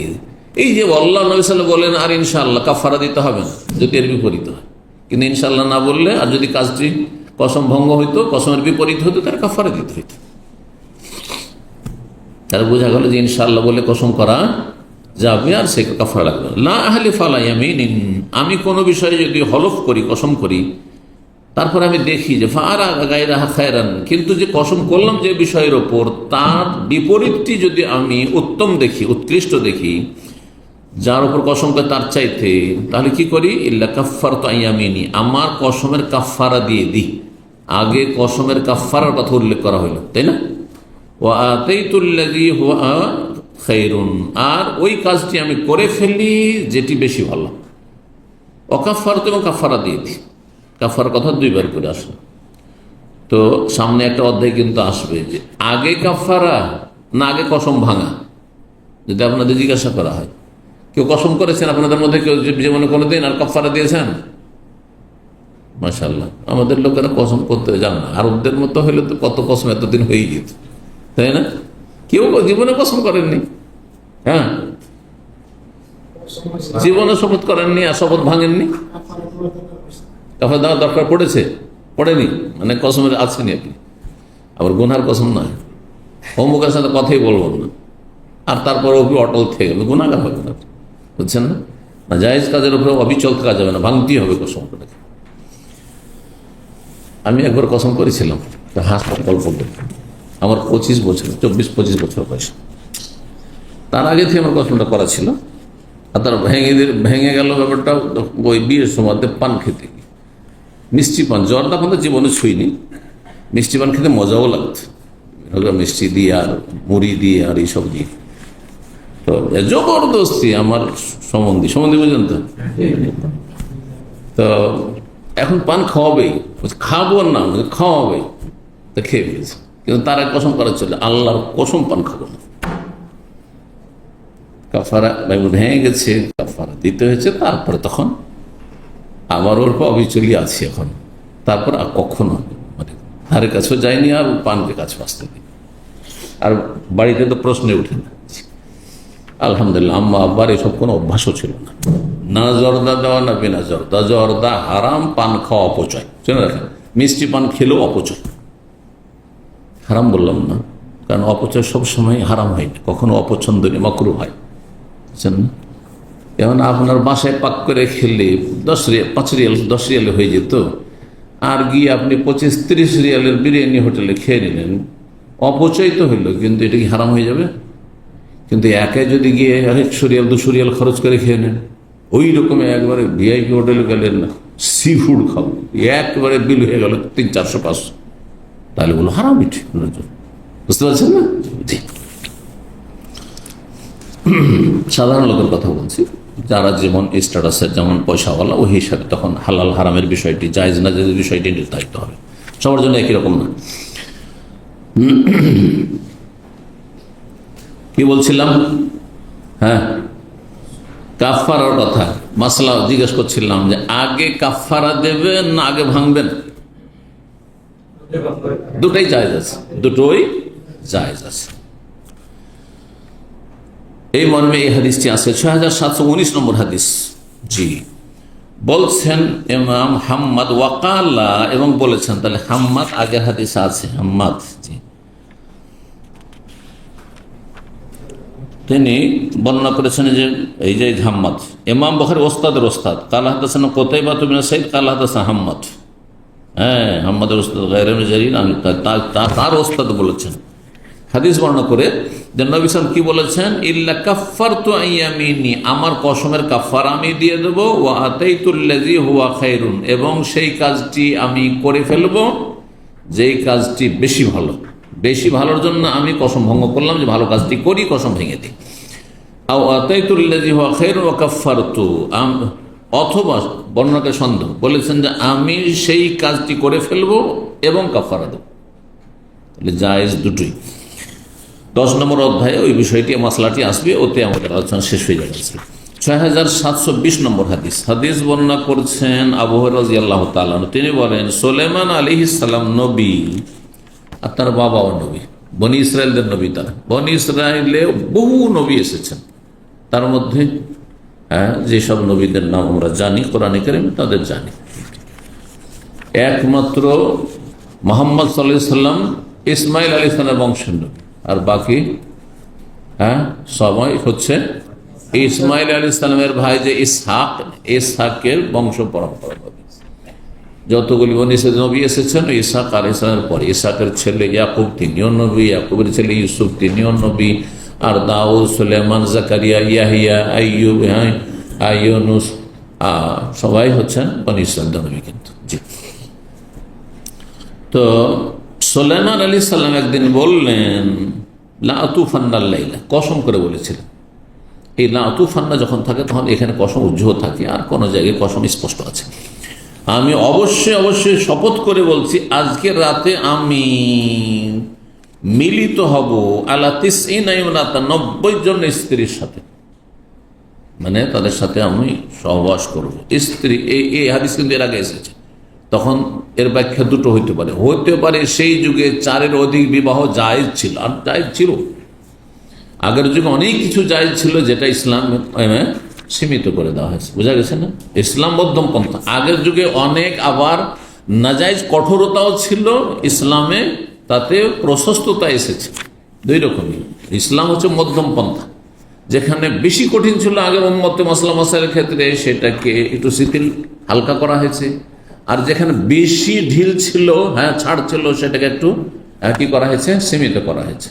এই যে আল্লাহ, নবী সাল্লাল্লাহু আলাইহি ওয়াসাল্লাম বলেন আর ইনশাআল্লাহ, কাফারা দিতে হবে না যদি এর বিপরীত হয়। কিন্তু ইনশাআল্লাহ না বললে, আর যদি কাজটি কসম ভঙ্গ হইতো, কসমের বিপরীত হতো, তার কাফারা দিতে হইতো। তার বোঝা গেল যে ইনশাআল্লাহ বলে কসম করা যাবে, আর সে কাফারা লাগবে না। লা আহলিফা আলা ইয়ামিনিন, আমি কোনো বিষয়ে যদি হলফ করি, কসম করি, তারপর আমি দেখি যে ফাআরা গায়রাহা খায়রান, কিন্তু যে কসম করলাম যে বিষয়ের ওপর, তার বিপরীতটি যদি আমি উত্তম দেখি, উৎকৃষ্ট দেখি, যার উপর কসম করে তার চাইতে, তাহলে কি করি, ইল্লা কাফফারতু আইয়ামিনি, আমার কসমের কাফফারা দিয়ে দিই। আগে কসমের কাফফারার কথা উল্লেখ করা হলো, তাই না? ওয়া আতাইতুল্লাযী হুয়া খায়রুন, আর ওই কাজটি আমি করে ফেলি যেটি বেশি ভালো। অকাফফারতু, এবং কাফফারা দিয়ে দিই। কাফফারার কথা দুইবার করে আসলো। তো সামনে একটা অধ্যায় কিন্তু আসবে যে আগে কাফফারা না আগে কসম ভাঙা। যদি আপনাদের জিজ্ঞাসা করা হয়, কেউ কসম করেছেন আপনাদের মধ্যে, কেউ জীবনে কোনোদিন আর কাফফারা দিয়েছেন? মাশাআল্লাহ, আমাদের লোকেরা কসম করতে জানে না। আরবদের মতো হলে তো কত কসম এতদিন হয়ে যেত, তাই না? কেউ জীবনে কসম করেননি, হ্যাঁ, জীবনে শপথ করেননি, আর শপথ ভাঙেননি। কাফারা দেওয়ার দরকার পড়েছে, পড়েনি, মানে কসমের আছেনি আপনি। আবার গুনহার কসম নয়, অমুকের সাথে কথাই বলবেন না, আর তারপরে ওপরে অটল থেকে গেল, গুনাহগার হবে না, বুঝছেন না? না, জায়েজ কাজের উপরে অবিচল থাকা যাবে না, ভাঙতেই হবে কসম করে। আমি একবার কসম করেছিলাম, হাসপাতাল গল্প করে, আমার 25 বছর, 24-25 বছর বয়স। তার আগে থেকে আমার কসমটা করা ছিল, আর তার ভেঙে গেল ব্যাপারটা ওই বিয়ের সময় পান খেতে গিয়ে। মিষ্টি পান, জর্দা পান তো জীবনে ছুঁইনি, মিষ্টি পান খেতে মজাও লাগতো, মিষ্টি দিয়ে আর মুড়ি দিয়ে আর এইসব দিয়ে। তো জবরদস্তি আমার সম্বন্ধী বুঝলেন তো। তো এখন পান খাওয়াবেই, খাবো না, খাওয়াবে, তো খেয়ে ফেলেছে। কিন্তু তার এক কসম করা চলে, আল্লাহর কসম পান খাবো না। কাফারা ভেঙে গেছে, কাফারা দিতে হয়েছে। তারপরে তখন আমার ওর অবিচলই আছি এখন। তারপর আর কখনো মানে ধারের কাছেও যায়নি, আর পানকে কাছে আসতে দিই। আর বাড়িতে তো প্রশ্নে উঠে না। আলহামদুলিল্লাহ, আম্মা আব্বার এসব কোনো অভ্যাসও ছিল না। না জর্দা দেওয়া, না বিনা জর্দা। জর্দা হারাম, পান খাওয়া অপচয়। শুনে রাখেন, মিষ্টি পান খেলেও অপচয়। হারাম বললাম না, কারণ অপচয় সবসময় হারাম হয় না, কখনো অপছন্দনীয় মাকরুহ হয়, বুঝছেন না? যেমন আপনার বাসায় পাক করে খেলে 5 রিয়াল 10 রিয়ালে হয়ে যেত, আর গিয়ে আপনি 25-30 রিয়ালের বিরিয়ানি হোটেলে খেয়ে নিলেন, অপচয় তো হইল, কিন্তু এটা কি হারাম হয়ে যাবে? কিন্তু একে যদি গিয়ে 100 রিয়াল 200 রিয়াল খরচ করে খেয়ে নেন, ওই রকম একবারে ভিআইপি হোটেলে গেলেন না, সি ফুড খাবো, একবারে বিল হয়ে গেল 300-400-500, তাহলে বলো হারাম। মিঠে বুঝতে পারছেন না? সাধারণ লোকের কথা বলছি, যারা যেমন স্ট্যাটাসের, যেমন পয়সাওয়ালা, ওই হিসাবে তখন হালাল হারামের বিষয়টি, জায়েজ না জায়েজের বিষয়টি নির্ধারিত হবে। সবার জন্য একই রকম না। কি বলছিলাম? হ্যাঁ, কাফারার কথা মাসলা জিজ্ঞেস করছিলাম যে আগে কাফারা দেবেন না আগে ভাঙবেন? দুটোই জায়েজ আছে, দুটোই জায়েজ আছে। এই মর্মে এই হাদিসটি আছে 6719 নম্বর হাদিস। জি, বলছেন ইমাম হাম্মাদ ওয়াকালা, এবং বলেছেন, তাহলে হাম্মাদ আগের হাদিসে আছে, হাম্মাদ তিনি বর্ণনা করেছেন যে এই যে হাম্মাদ ইমাম বুখারী ওস্তাদের ওস্তাদ, কালা হাদাসানা কুতাইবা বিন সাঈদ, কালা হাদাসানা হাম্মাদ, হ্যাঁ হাম্মাদের ওস্তাদ গায়রে ইবনে জারীর, তার ওস্তাদ বলেছেন হাদিস বর্ণনা করে যে নবী সাল্লাল্লাহু আলাইহি ওয়াসাল্লাম কি বলেছেন, ইল্লা কাফফারতু আইয়ামিনি, আমার কসমের কাফারা আমি দিয়ে দেব, ওয়া আতাইতুল্লাযী হুয়া খায়রুন, এবং সেই কাজটি আমি করে ফেলব যেই কাজটি বেশি ভালো, বেশি ভালোর জন্য আমি কসম ভঙ্গ করলাম যে ভালো কাজটি করি, কসম ভেঙে দিই। আও আতাইতুল্লাযী হুয়া খায়রুন ওয়া কাফফারতু, অথবা বর্ণনাকে সন্দেহ বলেছেন যে আমি সেই কাজটি করে ফেলবো এবং কাফারা দেব, তাহলে জায়েজ দুটোই। 10 নম্বর অধ্যায়ে ওই বিষয়টি মাসলাটি আসবে, ওতে আমাদের আলোচনা শেষ হয়ে যাবে। 6720 নম্বর হাদিস, হাদিস বর্ণনা করছেন আবু হুরায়রা রাদিয়াল্লাহু তাআলা আনহু, তিনি বলেন সুলাইমান আলাইহিস সালাম নবী, আর তার বাবাও নবী, বনি ইসরায়েলদের নবী। তারা বনি ইসরায়েলে বহু নবী এসেছেন, তার মধ্যে যেসব নবীদের নাম আমরা জানি কোরআনে কারিমে তাদের জানি, একমাত্র মুহাম্মদ সাল্লাল্লাহু আলাইহি সাল্লাম ইসমাইল আলাইহিস সালামের বংশের নবী, আর বাকি সবাই হচ্ছে ইসমাইল আলাইহিস সালামের ভাই যে ইসহাকের বংশ পরম্পরা। যতগুলি বনি ইসরাইল নবী এসেছেন ইসহাক আলাইহিস সালামের পরে, ইসহাকের ছেলে ইয়াকুব তিনিও নবী, ইয়াকুবের ছেলে ইউসুফ তিনিও নবী, আর দাউদ, সুলাইমান, জাকারিয়া, ইয়াহিয়া, আইয়ুব, ইউনুস সবাই হচ্ছেন বনি ইসরাইলের নবী। কিন্তু জি, তো সুলাইমান আলাইহিস সালাম একদিন বললেন লা আতুফান্নাল লাইলা, কসম করে বলেছিলেন। এই লা আতুফান্না যখন থাকে তখন এখানে কসম উজ্জ্বল থাকে, আর কোন জায়গায় কসম স্পষ্ট আছে। আমি অবশ্যই শপথ করে বলছি, আজকের রাতে আমি মিলিত হব আলা 90 জন স্ত্রীর সাথে, মানে তাদের সাথে আমি সহবাস করব। স্ত্রী, এই হাদিস কিন্তু এর আগে এসেছে, তখন এর ব্যাখ্যা দুটো হইতে পারে। সেই যুগে 4-এর অধিক বিবাহ জায়েজ ছিল, আর জায়েজ ছিল। আগের যুগে অনেক কিছু জায়েজ ছিল যেটা ইসলাম সীমিত করে দেওয়া হয়েছে, বোঝা গেছে না? ইসলাম মধ্যম পন্থা। আগের যুগে অনেক আবার নাজায়েজ কঠোরতাও ছিল ইসলামে, তাতে প্রশস্ততা এসেছে, দুই রকমই। ইসলাম হচ্ছে মধ্যম পন্থা, যেখানে বেশি কঠিন ছিল আগের উম্মতে মাসলা মাসাইলের ক্ষেত্রে সেটাকে একটু শিথিল হালকা করা হয়েছে, আর যেখানে বেশি ঢিল ছিল, ছাড় ছিল, সেটাকে একটু কি করা হয়েছে, সীমিত করা হয়েছে।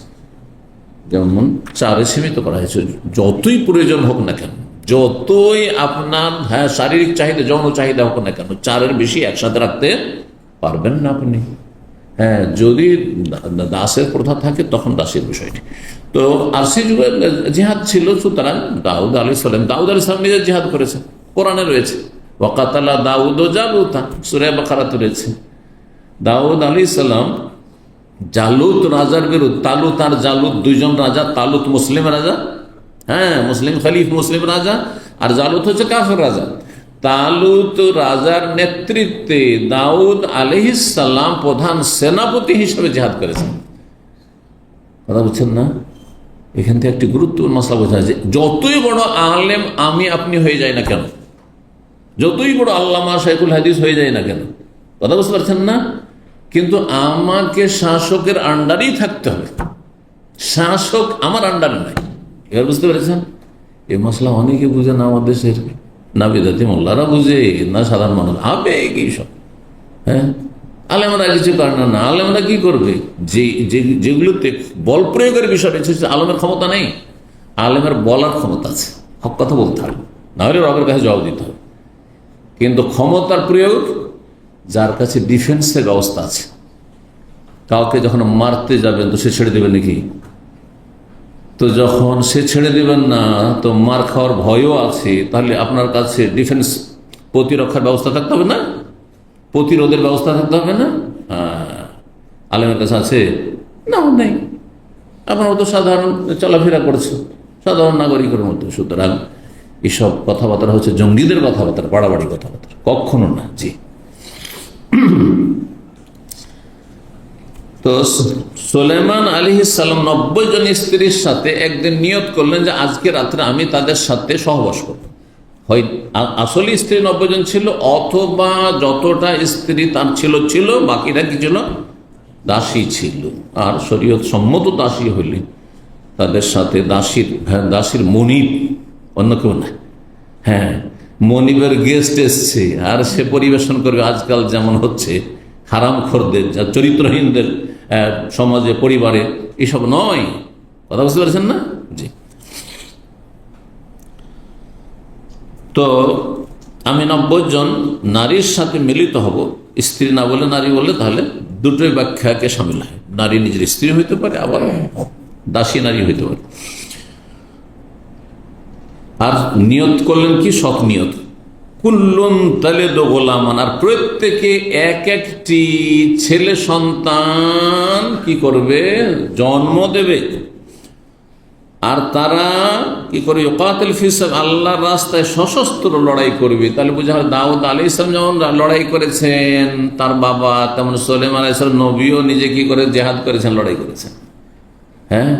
যেমন 4-এ সীমিত করা হয়েছে, যতই প্রয়োজন হোক না কেন, যতই আপনার শারীরিক চাহিদা, যৌন চাহিদা হোক না কেন, 4-এর বেশি একসাথে রাখতে পারবেন না আপনি। যদি দাসের প্রথা থাকে তখন দাসের বিষয়টি। তো আর সেই যুগে জিহাদ ছিল, সুতরাং দাউদ আলাইহিস সালাম নিজে জিহাদ করেছেন, কোরআনে রয়েছে ওয়াকাতালা দাউদ জালুতা, সূরা বাকারাতে রয়েছে। দাউদ আলাইহিস সালাম জালুত রাজার বিরুদ্ধে, তালুত আর জালুত দুইজন রাজা, তালুত মুসলিম রাজা, মুসলিম খলিফ, মুসলিম রাজা, আর জালুত হচ্ছে কাফের রাজা। তালুত রাজার নেতৃত্বে দাউদ আলাইহিস সালাম প্রধান সেনাপতি হিসেবে জিহাদ করেছেন। কথা বুঝছেন না? এখান থেকে একটি গুরুত্বপূর্ণ মশলা বোঝা যায়, যতই বড় আলেম আমি আপনি হয়ে যায় না কেন, যতই বড় আল্লামা শাইখুল হাদিস হয়ে যায় না কেন, কথা বুঝতে পারছেন না? কিন্তু আমাকে শাসকের আন্ডারেই থাকতে হবে, শাসক আমার আন্ডারে নাই। এবার বুঝতে পেরেছেন? এই মশলা অনেকে বুঝে না, আমাদের দেশের না বিদাতি মোল্লারা বুঝে না, সাধারণ মানুষ আবেগ এইসব। আলেমরা কিছু করে না, আলেমরা কি করবে? যেগুলোতে বল প্রয়োগের বিষয় রয়েছে, আলেমের ক্ষমতা নেই, আলেমের বলার ক্ষমতা আছে, হক কথা বলতে হবে, না হলে রবের কাছে জবাব দিতে হবে। কিন্তু ক্ষমতার প্রয়োগ, যার কাছে ডিফেন্সের ব্যবস্থা আছে, কাউকে যখন মারতে যাবেন তো সে ছেড়ে দেবেন নাকি? তো যখন সে ছেড়ে দেবেন না, তো মার খাওয়ার ভয়ও আছে, তাহলে আপনার কাছে ডিফেন্স, প্রতিরক্ষার ব্যবস্থা থাকতে হবে না, প্রতিরোধের ব্যবস্থা থাকতে হবে না? আলেমের কাছে আছে না? নেই। আপনার মতো সাধারণ চলাফেরা করছে, সাধারণ নাগরিকের মতো। সুতরাং এসব কথাবার্তা হচ্ছে জঙ্গিদের কথাবার্তা, বাড়াবাড়ি কথাবার্তা, কখনো না। জি। তো সুলাইমান আলাইহিস সালাম 90 জন স্ত্রীর সাথে একদিন নিয়ত করলেন যে আজকে রাত্রে আমি তাদের সাথে সহবাস করব। হয় আসলে স্ত্রী 90 জন ছিল, অথবা যতটা স্ত্রী তার ছিল বাকিরা কি ছিল, দাসী ছিল। আর শরীয়ত সম্মত দাসী হইলে তাদের সাথে দাসীর মনিব, অন্য কেউ না। হ্যাঁ, মনিবের গেস্ট এসছে আর সে পরিবেশন করবে। আজকাল যেমন হচ্ছে হারামখোরদের, চরিত্রহীনদের সমাজে, পরিবারে, এসব নয়। কথা বুঝতে পারছেন না? জি। তো আমি 90 জন নারীর সাথে মিলিত হব, স্ত্রী না বলে নারী বললে তাহলে দুটোই ব্যাখ্যাকে সামিল হয়। নারী নিজের স্ত্রী হইতে পারে, আবার দাসী নারী হইতে পারে। আর নিয়ত করলেন কি? সৎ নিয়ত। কুল্লুন তালেদু গোলামান, আর প্রত্যেকে এক একটি ছেলে সন্তান কি করবে? জন্ম দেবে। আর তারা কি করে? ইউকাতিল ফি সাবিল, আল্লাহর রাস্তায় সশস্ত্র লড়াই করবে। তাহলে বোঝা হয় দাউদ আলাইহিস সালাম যেমন লড়াই করেছেন তার বাবা, তেমন সুলাইমান আলাইহিস সালাম নবীও নিজে কি করে জিহাদ করেছেন, লড়াই করেছেন। হ্যাঁ,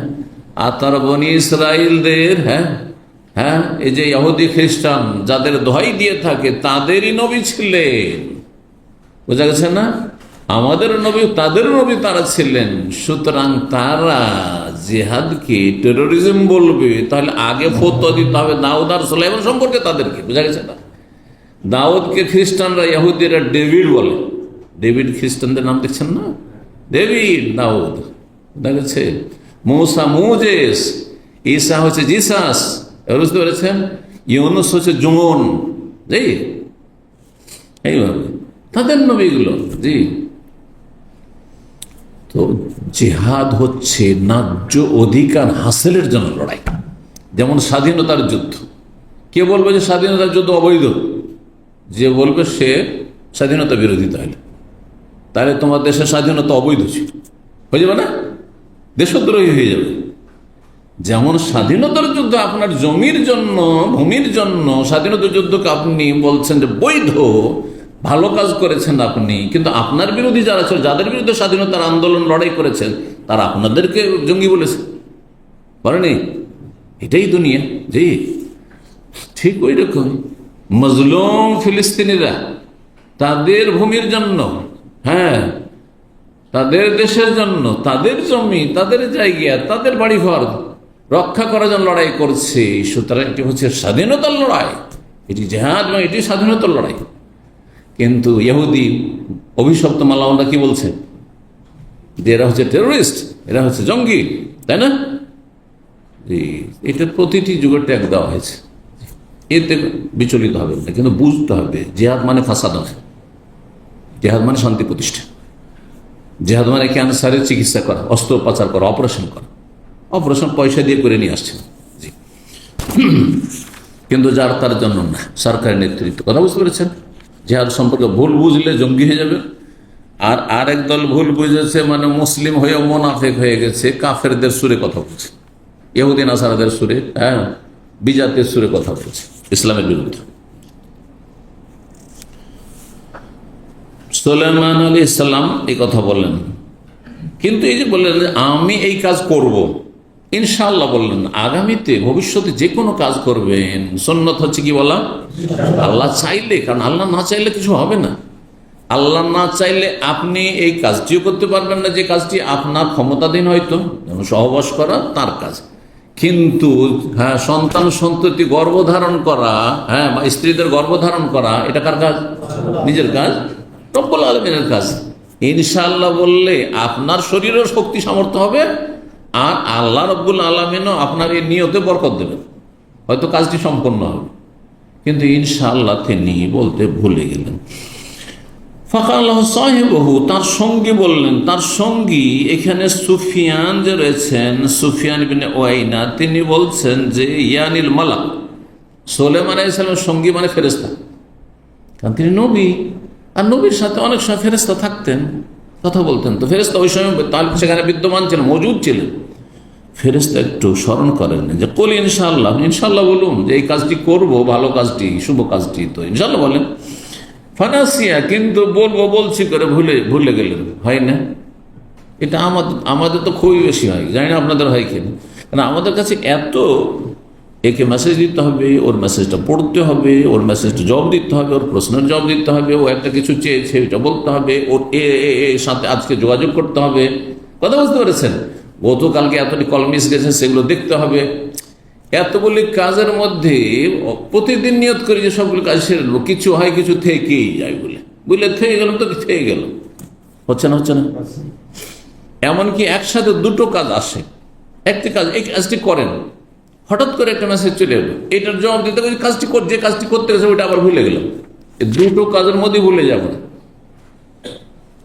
আর তার বনি ইসরাইলদের, হ্যাঁ, এই যে ইহুদি খ্রিস্টান যাদের দোহাই দিয়ে থাকে তাদেরই নবী ছিলেন। বোঝা গেছে না? আমাদের নবী, তাদের নবী তারা ছিলেন। সুতরাং তারা জিহাদকে টেরোরিজম বলবে, তাহলে আগে ফতোয়া দিতে হবে দাউদ আর সুলাইমান সম্পর্কে তাদেরকে। বোঝা গেছে না? দাউদকে খ্রিস্টানরা, ইহুদিরা ডেভিড বলে। ডেভিড খ্রিস্টানদের নাম দেখছেন না? ডেভিড, দাউদ। বোঝা গেছে? মূসা মুজেস, ঈসা হচ্ছে জিসাস, বুঝতে পেরেছেন? ইউনুস হচ্ছে জুমন। জি, এইভাবে তাদের নবীগুলো। জি। তো জিহাদ হচ্ছে ন্যায্য অধিকার হাসিলের জন্য লড়াই। যেমন স্বাধীনতার যুদ্ধ। কে বলবে যে স্বাধীনতার যুদ্ধ অবৈধ? যে বলবে সে স্বাধীনতা বিরোধী। তাহলে তোমার দেশের স্বাধীনতা অবৈধ ছিল, হয়ে যাবে না? দেশদ্রোহী হয়ে যাবে। যেমন স্বাধীনতার যুদ্ধ আপনার জমির জন্য, ভূমির জন্য স্বাধীনতার যুদ্ধকে আপনি বলছেন যে বৈধ, ভালো কাজ করেছেন আপনি, কিন্তু আপনার বিরোধী যারা ছিল, যাদের বিরুদ্ধে স্বাধীনতার আন্দোলন লড়াই করেছেন, তারা আপনাদেরকে জঙ্গি বলেছে, বলেনি? এটাই দুনিয়া। জি, ঠিক ওই রকম মজলুম ফিলিস্তিনিরা তাদের ভূমির জন্য, হ্যাঁ, তাদের দেশের জন্য, তাদের জমি, তাদের জায়গা, তাদের বাড়িঘর রক্ষা করার জন্য লড়াই করছে। সুতরাং এটি হচ্ছে স্বাধীনতার লড়াই, এটি জিহাদ এবং এটি স্বাধীনতার লড়াই। কিন্তু ইহুদি অভিশপ্ত মালামালরা কি বলছে? যে এরা হচ্ছে টেরোরিস্ট, এরা হচ্ছে জঙ্গি, তাই না? এটার প্রতিটি যুগের ট্যাগ দেওয়া হয়েছে। এতে বিচলিত হবে না, কিন্তু বুঝতে হবে জিহাদ মানে ফাসাদ নয়, জিহাদ মানে শান্তি প্রতিষ্ঠা, জিহাদ মানে ক্যান্সারের চিকিৎসা করা, অস্ত্রোপচার করা, অপারেশন করা। অপারেশন পয়সা দিয়ে করে নিয়ে আসছে, জি, কিন্তু যার তার জন্য না, সরকারের নেতৃত্ব। কথা বুঝতে পেরেছেন? জিহাদ সম্পর্কে ভুল বুঝলে জঙ্গি হয়ে যাবে। আর আরেক দল ভুল বুঝেছে, মানে মুসলিম হয়ে মোনাফেক হয়ে গেছে, কাফেরদের সুরে কথা বলছে, ইহুদি নাসারাদের সুরে, হ্যাঁ, বিজাতের সুরে কথা বলছে, ইসলামের বিরুদ্ধে। সুলাইমান আলাইহিস সালাম এই কথা বললেন, কিন্তু এই যে বললেন যে আমি এই কাজ করব, ইনশাআল্লাহ বললেন, আগামীতে ভবিষ্যতে যে কোনো কাজ করবেন। সুন্নত হচ্ছে কি বলা? আল্লাহ চাইলে, কারণ আল্লাহ না চাইলে কিছু হবে না। আল্লাহ না চাইলে আপনি এই কাজটিও করতে পারবেন না, যে কাজটি আপনার ক্ষমতাধীন, হয়তো যেমন সহবাস করা তার কাজ। কিন্তু হ্যাঁ, সন্তান সন্ততি গর্ভধারণ করা, হ্যাঁ, বা স্ত্রীদের গর্ভধারণ করা, এটা কার কাজ? নিজের কাজ, রব্বুল আলামিনের কাজ। ইনশাআল্লাহ বললে আপনার শরীরের শক্তি সামর্থ্য হবে, আর আল্লাহ রব্বুল আলামিনও আপনার এই নিয়তে বরকত দেবেন, হয়তো কাজটি সম্পন্ন হবে। কিন্তু ইনশাআল্লাহ তিনি বলতে ভুলে গেলেন। ফাকাল্লাহু সাহিবহু, তার সঙ্গী বললেন, তার সঙ্গী এখানে সুফিয়ান যে রয়েছেন, সুফিয়ান ইবনে উয়াইনা, তিনি বলছেন যে ইয়ানিল মালাক, সুলাইমান আলাইহিস সালামের সঙ্গী মানে ফেরেশতা, কারণ তিনি নবী, আর নবীর সাথে অনেক সময় ফেরেশতা থাকতেন, কথা বলতেন। তো ফেরেশতা ওই সময় তাহলে সেখানে বিদ্যমান ছিলেন, মজুদ ছিলেন। ফেরেশতা একটু স্মরণ করেন যে কল ইনশাআল্লাহ, ইনশাআল্লাহ বলুন যে এই কাজটি করব, ভালো কাজটি, শুভ কাজটি, তো ইনশাআল্লাহ বলেন। ফানাসিয়া, কিন্তু বলছি করে ভুলে গেলেন, হয় না? এটা আমাদের তো খুবই বেশি হয়, জানি না আপনাদের হয় কিনা। কারণ আমাদের কাছে এত একে মেসেজ দিতে হবে, ওর মেসেজটা পড়তে হবে, ওর মেসেজটা জবাব দিতে হবে, ওর প্রশ্নের জবাব দিতে হবে, ও একটা কিছু চেয়েছে ওটা বলতে হবে, ওর এর সাথে আজকে যোগাযোগ করতে হবে। কথা বুঝতে পেরেছেন? ও তো কালকে এতটি কল মিস গেছে, সেগুলো দেখতে হবে। এতগুলি কাজের মধ্যে প্রতিদিন নিয়ত করি যে সবগুলো কাজ সেরে নেবো, কিছু হয় কিছু থেকেই যায় বুঝলে থেকে গেলাম তো থেকে গেল, হচ্ছে না এমনকি একসাথে দুটো কাজ আসে। একটি কাজ এই কাজটি করেন, হঠাৎ করে একটা মেসেজ চলে এলো, এটার জবাব দিতে যে কাজটি করতে গেছে ওইটা আবার ভুলে গেলাম। এই দুটো কাজের মধ্যে ভুলে যাব না।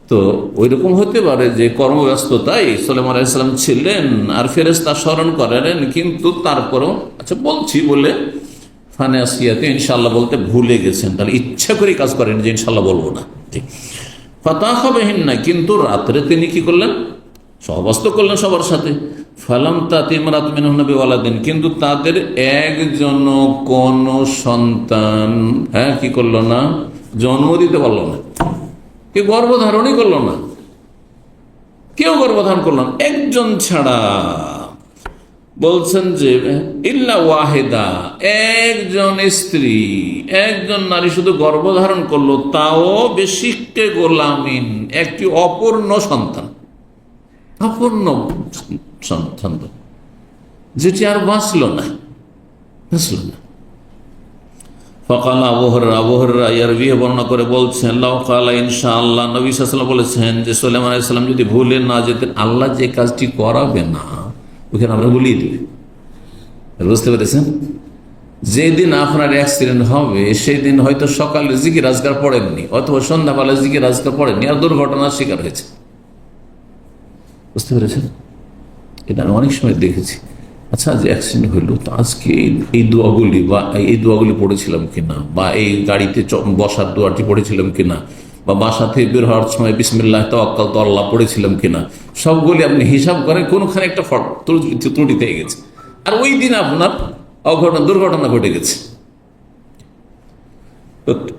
তো ওই রকম হতে পারে যে কর্মব্যস্ততায় সুলাইমান আলাইহিস সালাম ছিলেন আর ফেরেশতা স্মরণ করেন, কিন্তু তারপরও আচ্ছা বলছি বলে ফানে আসিয়াতে ইনশাআল্লাহ বলতে ভুলে গেছেন, তাহলে ইচ্ছা করে কাজ করেন যে ইনশাআল্লাহ বলবো না। ঠিক ফাতাখাবাহিন না, কিন্তু রাত্রে তিনি কি করলেন? সহবাস্ত করলেন সবার সাথে। ফালাম তাতিমরাত মিনহুন বিওয়ালাদিন, কিন্তু তাদের একজন কোন সন্তান কি করলো না, জন্ম দিতে পারলো না, কেউ গর্ভধারণই করলো না, কেউ গর্ভধারণ করল না, একজন ছাড়া। বলছেন যে ইল্লা ওয়াহেদা, একজন স্ত্রী, একজন নারী শুধু গর্ভধারণ করলো, তাও বেশিকে গোলামিন, একটি অপূর্ণ সন্তান, অপূর্ণ সন্তান যেটি আর বাঁচল না। ফকাল আবু হুরায়রা ইয়ারবিহি বর্ণনা করে বলছেন, লাউ ক্বালা ইনশাআল্লাহ, নবী সাল্লাল্লাহু আলাইহি ওয়াসাল্লাম বলেছেন যে সুলাইমান আলাইহিস সালাম যদি ভুলে না যেতেন, আল্লাহ যে কাজটি করাবে না ওখানে আমরা বলিয়ে দিই। বুঝতে পেরেছেন? যেদিন আপনার অ্যাক্সিডেন্ট হবে সেই দিন হয়তো সকালে জিকির আজকার পড়েননি, অথবা সন্ধ্যাবেলা জিকির আজকার পড়েননি, আর দুর্ঘটনার শিকার হয়েছে। বুঝতে পেরেছেন? এটা আমি অনেক সময় দেখেছি। আচ্ছা, যে অ্যাক্সিডেন্ট হইলো, তো আজকে এই দোয়াগুলি বা এই দোয়াগুলি পড়েছিলাম কিনা, বা এই গাড়িতে বসার দোয়াটি পড়েছিলাম কিনা, বা বাসা থেকে বের হওয়ার সময় বিসমিল্লাহ তাওয়াক্কালতু আল্লাহ পড়েছিলাম কিনা, সবগুলি আপনি হিসাব করেন, কোনখানে একটা ত্রুটি থেকে গেছে, আর ওই দিন আপনার দুর্ঘটনা ঘটে গেছে।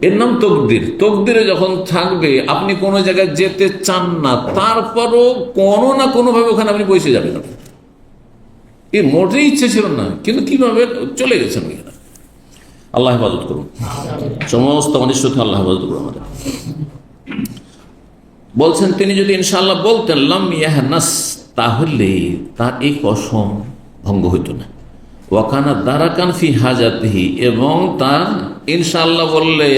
এর নাম তকদির। তকদিরে যখন থাকবে, আপনি কোনো জায়গায় যেতে চান না, তারপরও কোনো না কোনো ভাবে ওখানে আপনি পৌঁছে যাবেন। এই মোটেই ইচ্ছে ছিল না, কিন্তু কিভাবে চলে গেছেন। আল্লাহ হেফাজত করুন, সমস্ত অনিষ্টতা আল্লাহ হেফাজত করুন আমাদের। বলছেন তিনি যদি ইনশাআল্লাহ বলতেন লাম ইয়াহনাস, তাহলে তার এই কসম ভঙ্গ হইত না। ওয়াকানা দারাকান ফি হাজাতিহি, এবং তার ইনশাআল্লাহ বললে,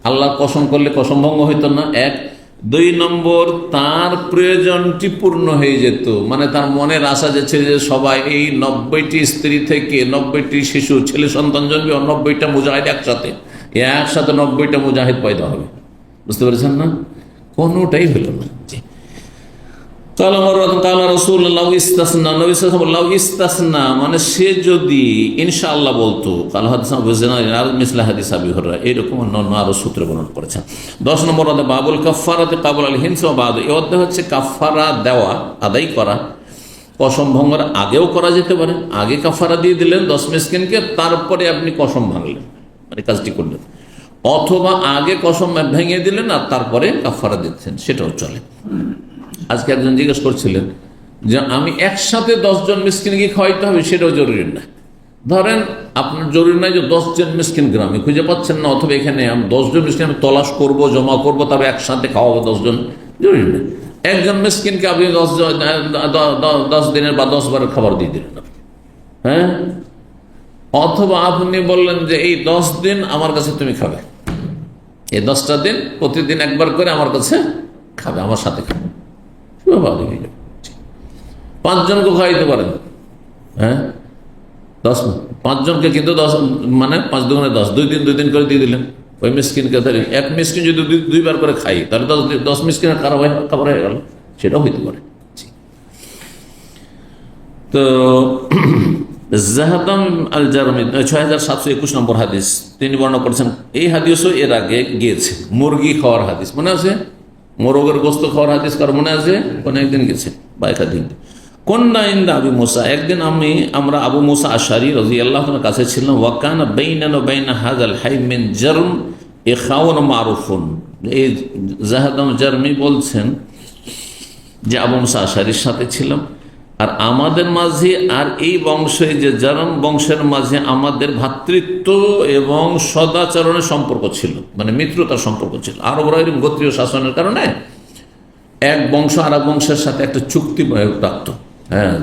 আল্লাহ কসম করলে কসম ভঙ্গ হইত না। এক, দুই নম্বর, তার প্রয়োজনটি পূর্ণ হয়ে যেত, মানে তার মনের আশা যাচ্ছে যে সবাই এই 90টি স্ত্রী থেকে 90টি শিশু ছেলে সন্তান জন্মে, 90টা মুজাহিদ একসাথে 90টা মুজাহিদ পয়দা হবে। বুঝতে পেরেছেন না? কোনোটাই হইল না। মানে সে যদি ইনশাআল্লাহ বলতো, এইরকম অন্য আরো সূত্রে বর্ণনা করেছেন। 10 নম্বর বাবুল কাফারাতে কাবুল আল হিনস ওয়া বাদ, এই অধ্যায় হচ্ছে কাফারা দেওয়া, আদায় করা। কসম ভঙ্গের আগেও করা যেতে পারে, আগে কাফারা দিয়ে দিলেন 10 মিসকিনকে, তারপরে আপনি কসম ভাঙলেন, মানে কাজটি করলেন, অথবা আগে কসম ভেঙে দিলেন আর তারপরে কাফারা দিচ্ছেন, সেটাও চলে। আজকে একজন জিজ্ঞেস করছিলেন যে আমি একসাথে 10 জন মিসকিনকে খাওয়াইতে হবে, সেটাও জরুরি না। ধরেন আপনার জরুরি নাই যে 10 জন মিসকিন গ্রামে খুঁজে পাচ্ছেন না, অথবা এখানে 10 জন মিসকিন আমি তলাশ করবো, জমা করবো, তবে একসাথে খাওয়াবো 10 জন, জরুরি না। একজন মিসকিনকে আপনি 10 দিনের বা 10 বারের খাবার দিয়ে দিলেন, হ্যাঁ। অথবা আপনি বললেন যে এই 10 দিন আমার কাছে তুমি খাবে, এই 10টা দিন প্রতিদিন একবার করে আমার কাছে খাবে, আমার সাথে খাবে। 5 জনকে খাওয়াইতে পারেন, হ্যাঁ, 5 জনকে, কিন্তু 10 মানে 5 দুগুণে 10, 2 দিন করে দিয়ে দিলেন ওই মিসকিনকে। এক মিসকিন যদি 2 বার করে খাই, তাহলে 10 মিসকিনের খাবার হয়ে গেল, সেটাও হইতে পারে। তো জাহাদাম আল জারমি 6721 নম্বর হাদিস তিনি বর্ণনা করেছেন। এই হাদিসও এর আগে গিয়েছে, মুরগি খাওয়ার হাদিস মনে আছে, মোরগের গোস্ত খাওয়ার হাদিস কার মনে আছে? কোন একদিন গেছে বা একাধিক। কন্যা ইন্দা আবু মুসা, একদিন আমরা আবু মুসা আশারি রাদিয়াল্লাহু আনহুর কাছে ছিলাম। ওয়াকানা বাইনানা ওয়া বাইনা হাযাল হাই মিন জারম ইখাউন মারুফুন। এই জাহাদাম জারমি বলছেন যে আবু মুসা আশারির সাথে ছিলাম, আর আমাদের মাঝে আর এই বংশে যে জারম বংশের মাঝে আমাদের ভ্রাতৃত্ব এবং সদাচরণের সম্পর্ক ছিল, মানে মিত্রতার সম্পর্ক ছিল। আরবরা এরকম গোত্রীয় শাসনের কারণে এক বংশ আর এক বংশের সাথে একটা চুক্তি রাখত, হ্যাঁ,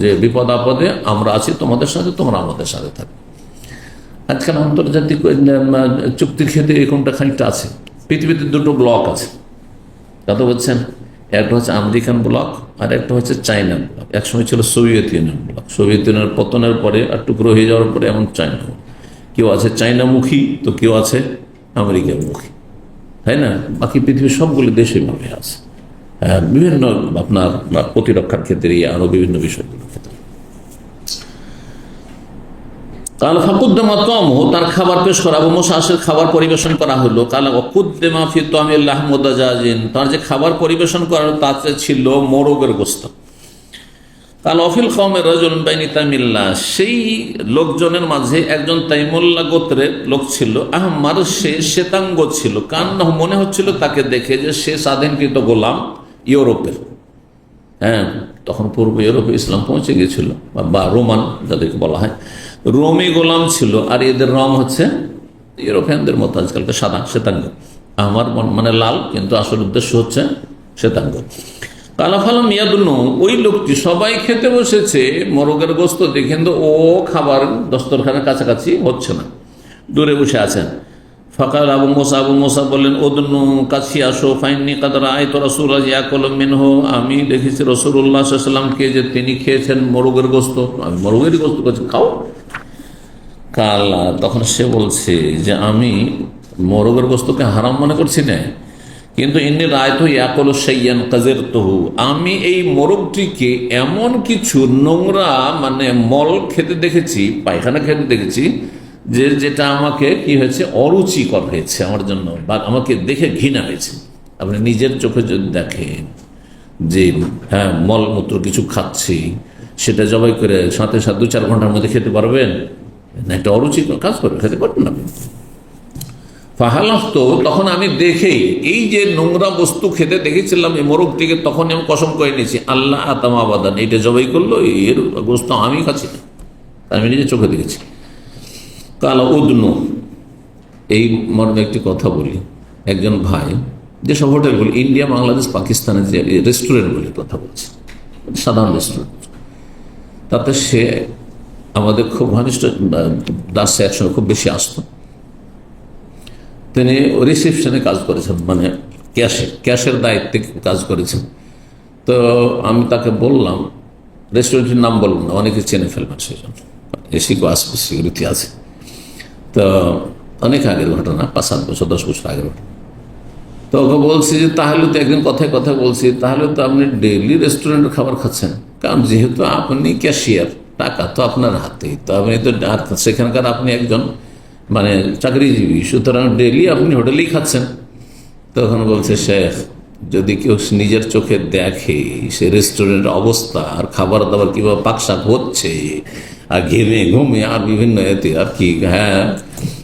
যে বিপদ আপদে আমরা আছি তোমাদের সাথে, তোমরা আমাদের সাথে থাকবে। আজকাল আন্তর্জাতিক চুক্তির ক্ষেত্রে এরকমটা খানিকটা আছে। পৃথিবীতে দুটো ব্লক আছে, কথা বলছেন, একটা হচ্ছে আমেরিকান ব্লক আর একটা হচ্ছে চায়না ব্লক। একসময় ছিল সোভিয়েত ইউনিয়ন ব্লক। সোভিয়েত ইউনিয়নের পতনের পরে আর টুকরো হয়ে যাওয়ার পরে এমন চায়না, কেউ আছে চায়নামুখী তো কেউ আছে আমেরিকামুখী, তাই না? বাকি পৃথিবীর সবগুলো দেশে ভাবে আছে, বিভিন্ন আপনার প্রতিরক্ষার ক্ষেত্রে আরো বিভিন্ন বিষয়গুলোর ক্ষেত্রে। কাল ফাকুদ্দেমা তমহ, তার খাবার পেশ করা, আবু মুসা আশারীর খাবার পরিবেশন করা হলো। কাল ওয়াকুদ্দেমা ফি তামিল লাহমুদাজাজিন, তার যে খাবার পরিবেশন করা হলো তাতে ছিল মোরগের গোশত। কাল অফিল কওমের রাজুলুন বাইনি তামিল্লাহ, সেই লোকজনের মাঝে একজন তাইমুল্লাহ গোত্রের লোক ছিল। আহমার, সে শ্বেতাঙ্গ ছিল। কান্নাহ, মনে হচ্ছিল তাকে দেখে যে সে স্বাধীনকৃত গোলাম ইউরোপের। হ্যাঁ, তখন পূর্ব ইউরোপে ইসলাম পৌঁছে গিয়েছিল, বা রোমান যাদেরকে বলা হয়, রোমি গোলাম ছিল। আর এদের রং হচ্ছে ইউরোপিয়ানদের মতো আজকালকে সাদা, শ্বেতাঙ্গ। আমার মানে লাল, কিন্তু আসল উদ্দেশ্য হচ্ছে শ্বেতাঙ্গ। কালাফালাম ইয়াদুন্নু, ওই লোকটি, সবাই খেতে বসেছে মোরগের গোস্ত দিয়ে, কিন্তু ও খাবার দস্তরখানের কাছাকাছি হচ্ছে না, দূরে বসে আছেন। ফাকাল আবু মুসা বললেন, ওদনু, কাছে আসো। ফাইন্নি কাদরা আয়তো রাসূলুল্লাহ ইয়াকুলু মিনহু, আমি দেখেছি রাসূলুল্লাহ সাল্লাল্লাহু আলাইহি ওয়াসাল্লামকে যে তিনি খেয়েছেন মোরগের গোস্ত, আমি মোরগের গোস্ত করছি, খাও। কালা, তখন সে বলছে যে আমি মোরগের গোস্তকে হারাম মনে করছি না, কিন্তু ইন্নি রায়তু ইয়াকুলু শাইয়ান কাযারতুহু, আমি এই মোরগটিকে এমন কিছু নোংরা মানে মল খেতে দেখেছি, পায়খানা খেতে দেখেছি, যেটা আমাকে কি হয়েছে, অরুচিকর হয়েছে আমার জন্য, বা আমাকে দেখে ঘৃণা হয়েছে। আপনি নিজের চোখে যদি দেখেন যে হ্যাঁ মলমূত্র কিছু খাচ্ছি, সেটা জবাই করে সাথে সাথে 2-4 ঘন্টার মধ্যে খেতে পারবেন না? একটা অরুচিকর কাজ করবে, খেতে পারবেন না। ফাহালাফত, তখন আমি দেখেই এই যে নোংরা বস্তু খেতে দেখেছিলাম এই মোরগটিকে, তখন আমি কসম করে নিয়েছি, আল্লাহ আতামাবাদান, এটা জবাই করলো, এর গোস্ত আমি খাচ্ছি না, আমি নিজে চোখে দেখেছি। কালা উদনু, এই মর্মে একটি কথা বলি। একজন ভাই, যেসব হোটেলগুলি ইন্ডিয়া, বাংলাদেশ, পাকিস্তানের যে রেস্টুরেন্টগুলির কথা বলছে, সাধারণ রেস্টুরেন্ট, তাতে সে আমাদের খুব ঘনিষ্ঠ দাস, একসঙ্গে খুব বেশি আসত। তিনি রিসেপশনে কাজ করেছেন, মানে ক্যাশের দায়িত্বে কাজ করেছেন। তো আমি তাকে বললাম, রেস্টুরেন্টের নাম বললাম না, অনেকে চেনে ফেলবেন, সেই জন্য এসিকো আসবে, সিকিউরিটি আছে। তো অনেক আগের ঘটনা, 5-7 বছর 10 বছর আগের ঘটনা। তো ওকে বলছি যে তাহলে তো একদিন কথায় কথা বলছি, তাহলে তো আপনি ডেইলি রেস্টুরেন্টের খাবার খাচ্ছেন, কারণ যেহেতু আপনি ক্যাশিয়ার, টাকা তো আপনার হাতেই, তো আপনি তো সেখানকার আপনি একজন মানে চাকরিজীবী, সুতরাং ডেইলি আপনি হোটেলেই খাচ্ছেন। তখন বলছে, শেখ, যদি কেউ নিজের চোখে দেখে সে রেস্টুরেন্টের অবস্থা আর খাবার দাবার কিভাবে পাকশাক হচ্ছে, আর ঘেমে ঘুমে আর বিভিন্ন এতে আর কি, হ্যাঁ,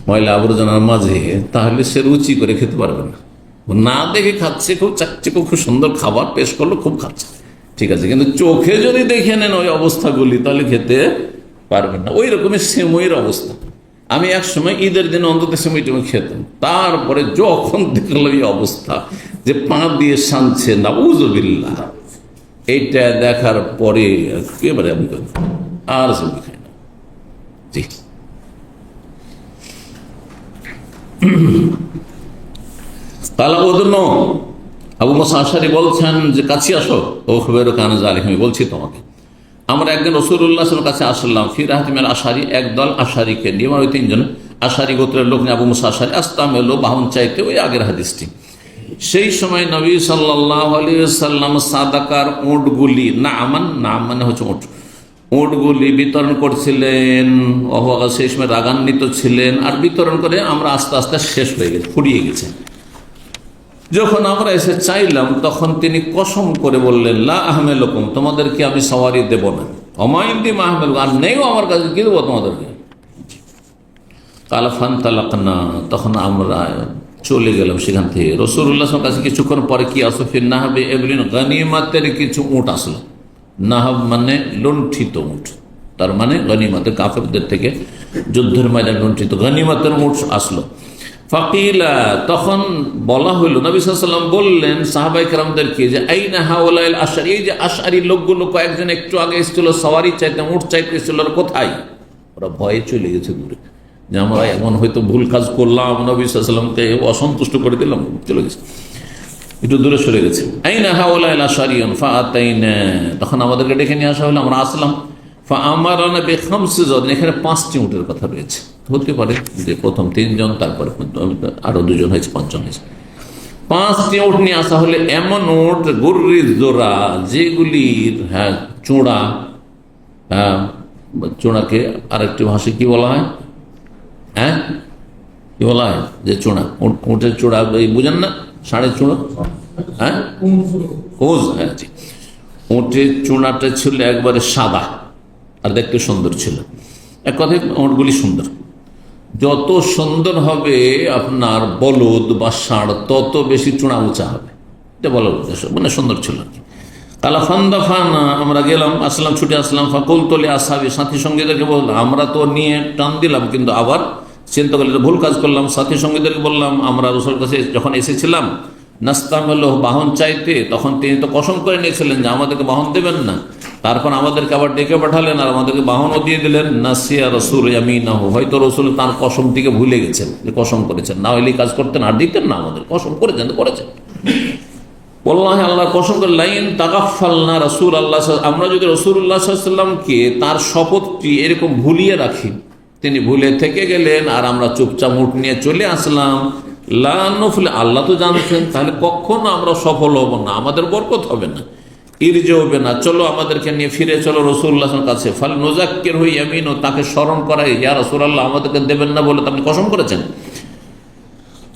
ময়লা আবর্জনার মাঝে, তাহলে সে রুচি করে খেতে পারবে না। না দেখে খাচ্ছে, খুব চাকচিক্য, খুব সুন্দর খাবার পেশ করলো, খুব খাচ্ছে, ঠিক আছে, কিন্তু চোখে যদি দেখে নেন ওই অবস্থাগুলি, তাহলে খেতে পারবেন না। ওই রকমের সেমইয়ের অবস্থা। আমি এক সময় ঈদের দিন অন্তত সেমইটা খেতাম, তারপরে যখন দেখলাম এই অবস্থা যে পা দিয়ে সানছে, নাউযুবিল্লাহ, এইটা দেখার পরে একেবারে আমি আর সেমই খাই না। জি, তাহলে ওদের আবু মুসা আশআরী বলছেন যে কাছে আসো, ও খবর কান জালিক, আমি বলছি তোমাকে, আমরা একদিন রাসূলুল্লাহ সাল্লাল্লাহু আলাইহি ওয়াসাল্লামের কাছে আসলাম, ফি রাহতিমিল আশআরী, একদল আশআরীকে নিয়ে, মানে ওই 3 জন আশআরী গোত্রের লোক নিয়ে আবু মুসা আশআরী আস্তামেলো, বাহন চাইতে, ওই আগের হাদিসটি। সেই সময় নবী সাল্লাল্লাহু আলাইহি ওয়াসাল্লাম সাদাকার উটগুলি, নামান, নাম মানে হচ্ছে উট, উটগুলি বিতরণ করছিলেন। সেই সময় রাগান্বিত ছিলেন, আর বিতরণ করে আমরা আস্তে আস্তে শেষ হয়ে গেছে, ফুরিয়ে গেছে। যখন আমরা এসে চাইলাম, তখন তিনি কসম করে বললেন, লা আহমেলকুম, তোমাদেরকে আমি সওয়ারি দেব না, অমাইন্দি মাহমেল, আর নেই আমার কাছে, কি দেবো তোমাদেরকে। কালা ফান্তালাকনা, তখন আমরা চলে গেলাম সেখান থেকে। রাসূলুল্লাহর কাছে কিছুক্ষণ পরে কি আসো, ফির নাহাবে এবলিন, গনিমতের কিছু উট আসলো, নাহাব মানে লুণ্ঠিত উট, তার মানে গনিমতের কাফেরদের থেকে যুদ্ধের ময়দানে লুণ্ঠিত গনিমতের উট আসলো। ফাকিলা, তখন বলা হইল, নবী সাল্লাল্লাহু আলাইহি ওয়াসাল্লাম বললেন সাহাবায়ে কেরামদেরকে যে আইনা হাউলাইল আশআরি, এই যে আশআরি লোকগুলো কয়েকজন একটু আগে এসেছিল, সওয়ারি চাইতে, উট চাইতে এসেছিল, কোথায়? ওরা ভয়ে চলে গেছে দূরে, যে আমরা এমন হয়তো ভুল কাজ করলাম, নবী সাল্লাল্লাহু আলাইহি ওয়াসাল্লামকে অসন্তুষ্ট করে দিলাম, চলে গেছে, একটু দূরে সরে গেছে। আইনা হাউলাইল আশআরিয়ুন ফাআতাইনা, তখন আমাদেরকে ডেকে নিয়ে আসা হলো, আমরা আসলাম। ফাআমারানা বিখামসি যাদিন, এখানে 5টি উটের কথা রয়েছে, হতে পারে যে প্রথম 3 জন, তারপরে আরো 2 জন হয়েছে, 5 জন হয়েছে। 5টি উট নিয়ে আসা হলে, এমন উট গুররি জোড়া, যেগুলির চূড়া, চূড়াকে আরেকটি ভাষায় কি বলা হয়, কি বলা হয়, যে চূড়া, উটের চূড়া বুঝেন না, সাড়ে চূড়া, কোজ, উটের চূড়াটা ছিল একবারে সাদা আর দেখতে সুন্দর ছিল। এক কথায় উটগুলি সুন্দর, যত সুন্দর হবে আপনার বলদ বা ষাঁড়, তত বেশি চূড়া উঁচা হবে, এটা বলার উদ্দেশ্য, মানে সুন্দর ছিল আর কি। কালা ফান্দাফানা, আমরা গেলাম, আসলাম, ছুটে আসলাম। ফাকুল তোলে আসাবি, সাথী সঙ্গীদেরকে বললাম, আমরা তো নিয়ে টান দিলাম, কিন্তু আবার চিন্তা করলে ভুল কাজ করলাম। সাথী সঙ্গীদেরকে বললাম, আমরা রসুলের কাছে যখন এসেছিলাম, নাস্তামেল বাহন চাইতে, তখন তিনি তো কসম করে নিয়েছিলেন যে আমাদেরকে বাহন দেবেন না, তারপর আমাদেরকে আবার ডেকে পাঠালেন আর আমাদেরকে বাহনও দিয়ে দিলেন। নাসিয়া রসুল ইয়ামিনাহু, হয়তো রসুল তার কসমটিকে ভুলে গেছেন, যে কসম করেছেন, না হলে কাজ করতেন আর দিতেন না, আমাদের কসম করেছেন, করেছেন। ওয়াল্লাহি, আল্লাহর কসম করে, লাইন তাগাফফালনা রাসূল আল্লাহ, আমরা যদি রাসূলুল্লাহ সাল্লাল্লাহু আলাইহি ওয়াসাল্লামকে তার শপথটি এরকম ভুলিয়ে রাখি, তিনি ভুলে থেকে গেলেন আর আমরা চুপচাপ উট নিয়ে চলে আসলাম, লা নুফলিহ, আল্লাহ তো জানতেন, তাহলে কখনো আমরা সফল হব না, আমাদের বরকত হবে না। ইরজিউ বিনা, চলো আমাদেরকে নিয়ে ফিরে চলো রাসূলুল্লাহর কাছে। ফাল নুযাক্কিরহু ইয়ামিনু, তাকে স্মরণ করাই, ইয়া রাসূলুল্লাহ আমাদেরকে দেবেন না বলে তো আপনি কসম করেছেন।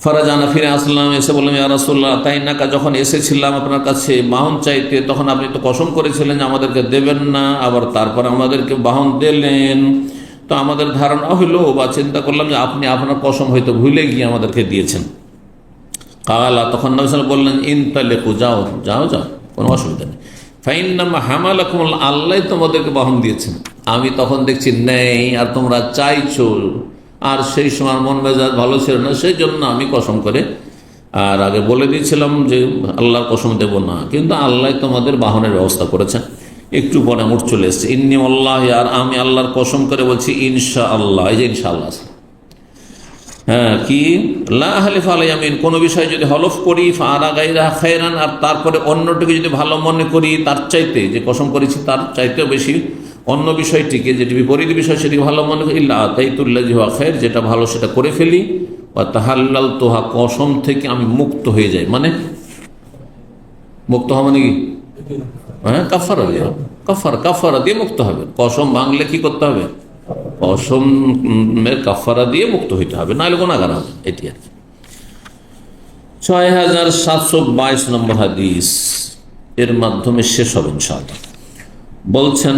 ফারাজানা, ফিরে আসলাম, এসে বললাম, ইয়া রাসূলুল্লাহ তাইনাকা, যখন এসেছিলাম আপনার কাছে বাহন চাইতে, তখন আপনি তো কসম করেছিলেন যে আমাদেরকে দেবেন না, আবার তারপর আমাদেরকে বাহন দিলেন। তো আমাদের ধারণা হইল বা চিন্তা করলাম যে আপনি আপনার কসম হয়তো ভুলে গিয়ে আমাদেরকে দিয়েছেন। কালা, তখন নবী সাল্লাল্লাহু আলাইহি ওয়াসাল্লাম বললেন, ইনতালিকু, যাও যাও যাও, কোনো অসুবিধা নেই। ফাইন্নামা হামালাকুমুল, আল্লাহ তোমাদেরকে বাহন দিয়েছেন, আমি তখন দেখছি নেই আর তোমরা চাইছো, আর সেই সময় মন মেজাজ ভালো ছিল না, সেই জন্য আমি কসম করে আর আগে বলে দিয়েছিলাম যে আল্লাহর কসম দেব না, কিন্তু আল্লাহ তোমাদের বাহনের ব্যবস্থা করেছেন। একটু পরে উঠ চলে এসছে, ইন্নী আল্লাহ, আর আমি আল্লাহর কসম করে বলছি ইনশা আল্লাহ, এই যে ইনশাআল্লাহ আছে, কি লা হালিফা আলাই আমিন, কোনো বিষয় যদি হলফ করি, ফাআরা গায়রা খায়রান, আর তারপরে অন্যটিকে যদি ভালো মনে করি, তার চাইতে, যে কসম করেছি তার চাইতেও বেশি অন্য বিষয়টিকে, যেটি বিপরীত বিষয় সেটিকে ভালো মনে করি, ইল্লা আতাইতুল্লাযী হুয়া খায়র, যেটা ভালো সেটা করে ফেলি, ওয়া তাহাল্লালতুহা, কসম থেকে আমি মুক্ত হয়ে যাই। মানে মুক্ত হওয়া মানে কি, কাফারা দিয়ে, কাফারা দিয়ে মুক্ত হবে। কসম ভাঙলে কি করতে হবে, কসমের কাফারা দিয়ে মুক্ত হইতে হবে, নাহলে গুনাহগার হবে, এটি আর কি। 6722 নম্বর হাদিস, এর মাধ্যমে শেষ হবে ইনশাআল্লাহ। বলছেন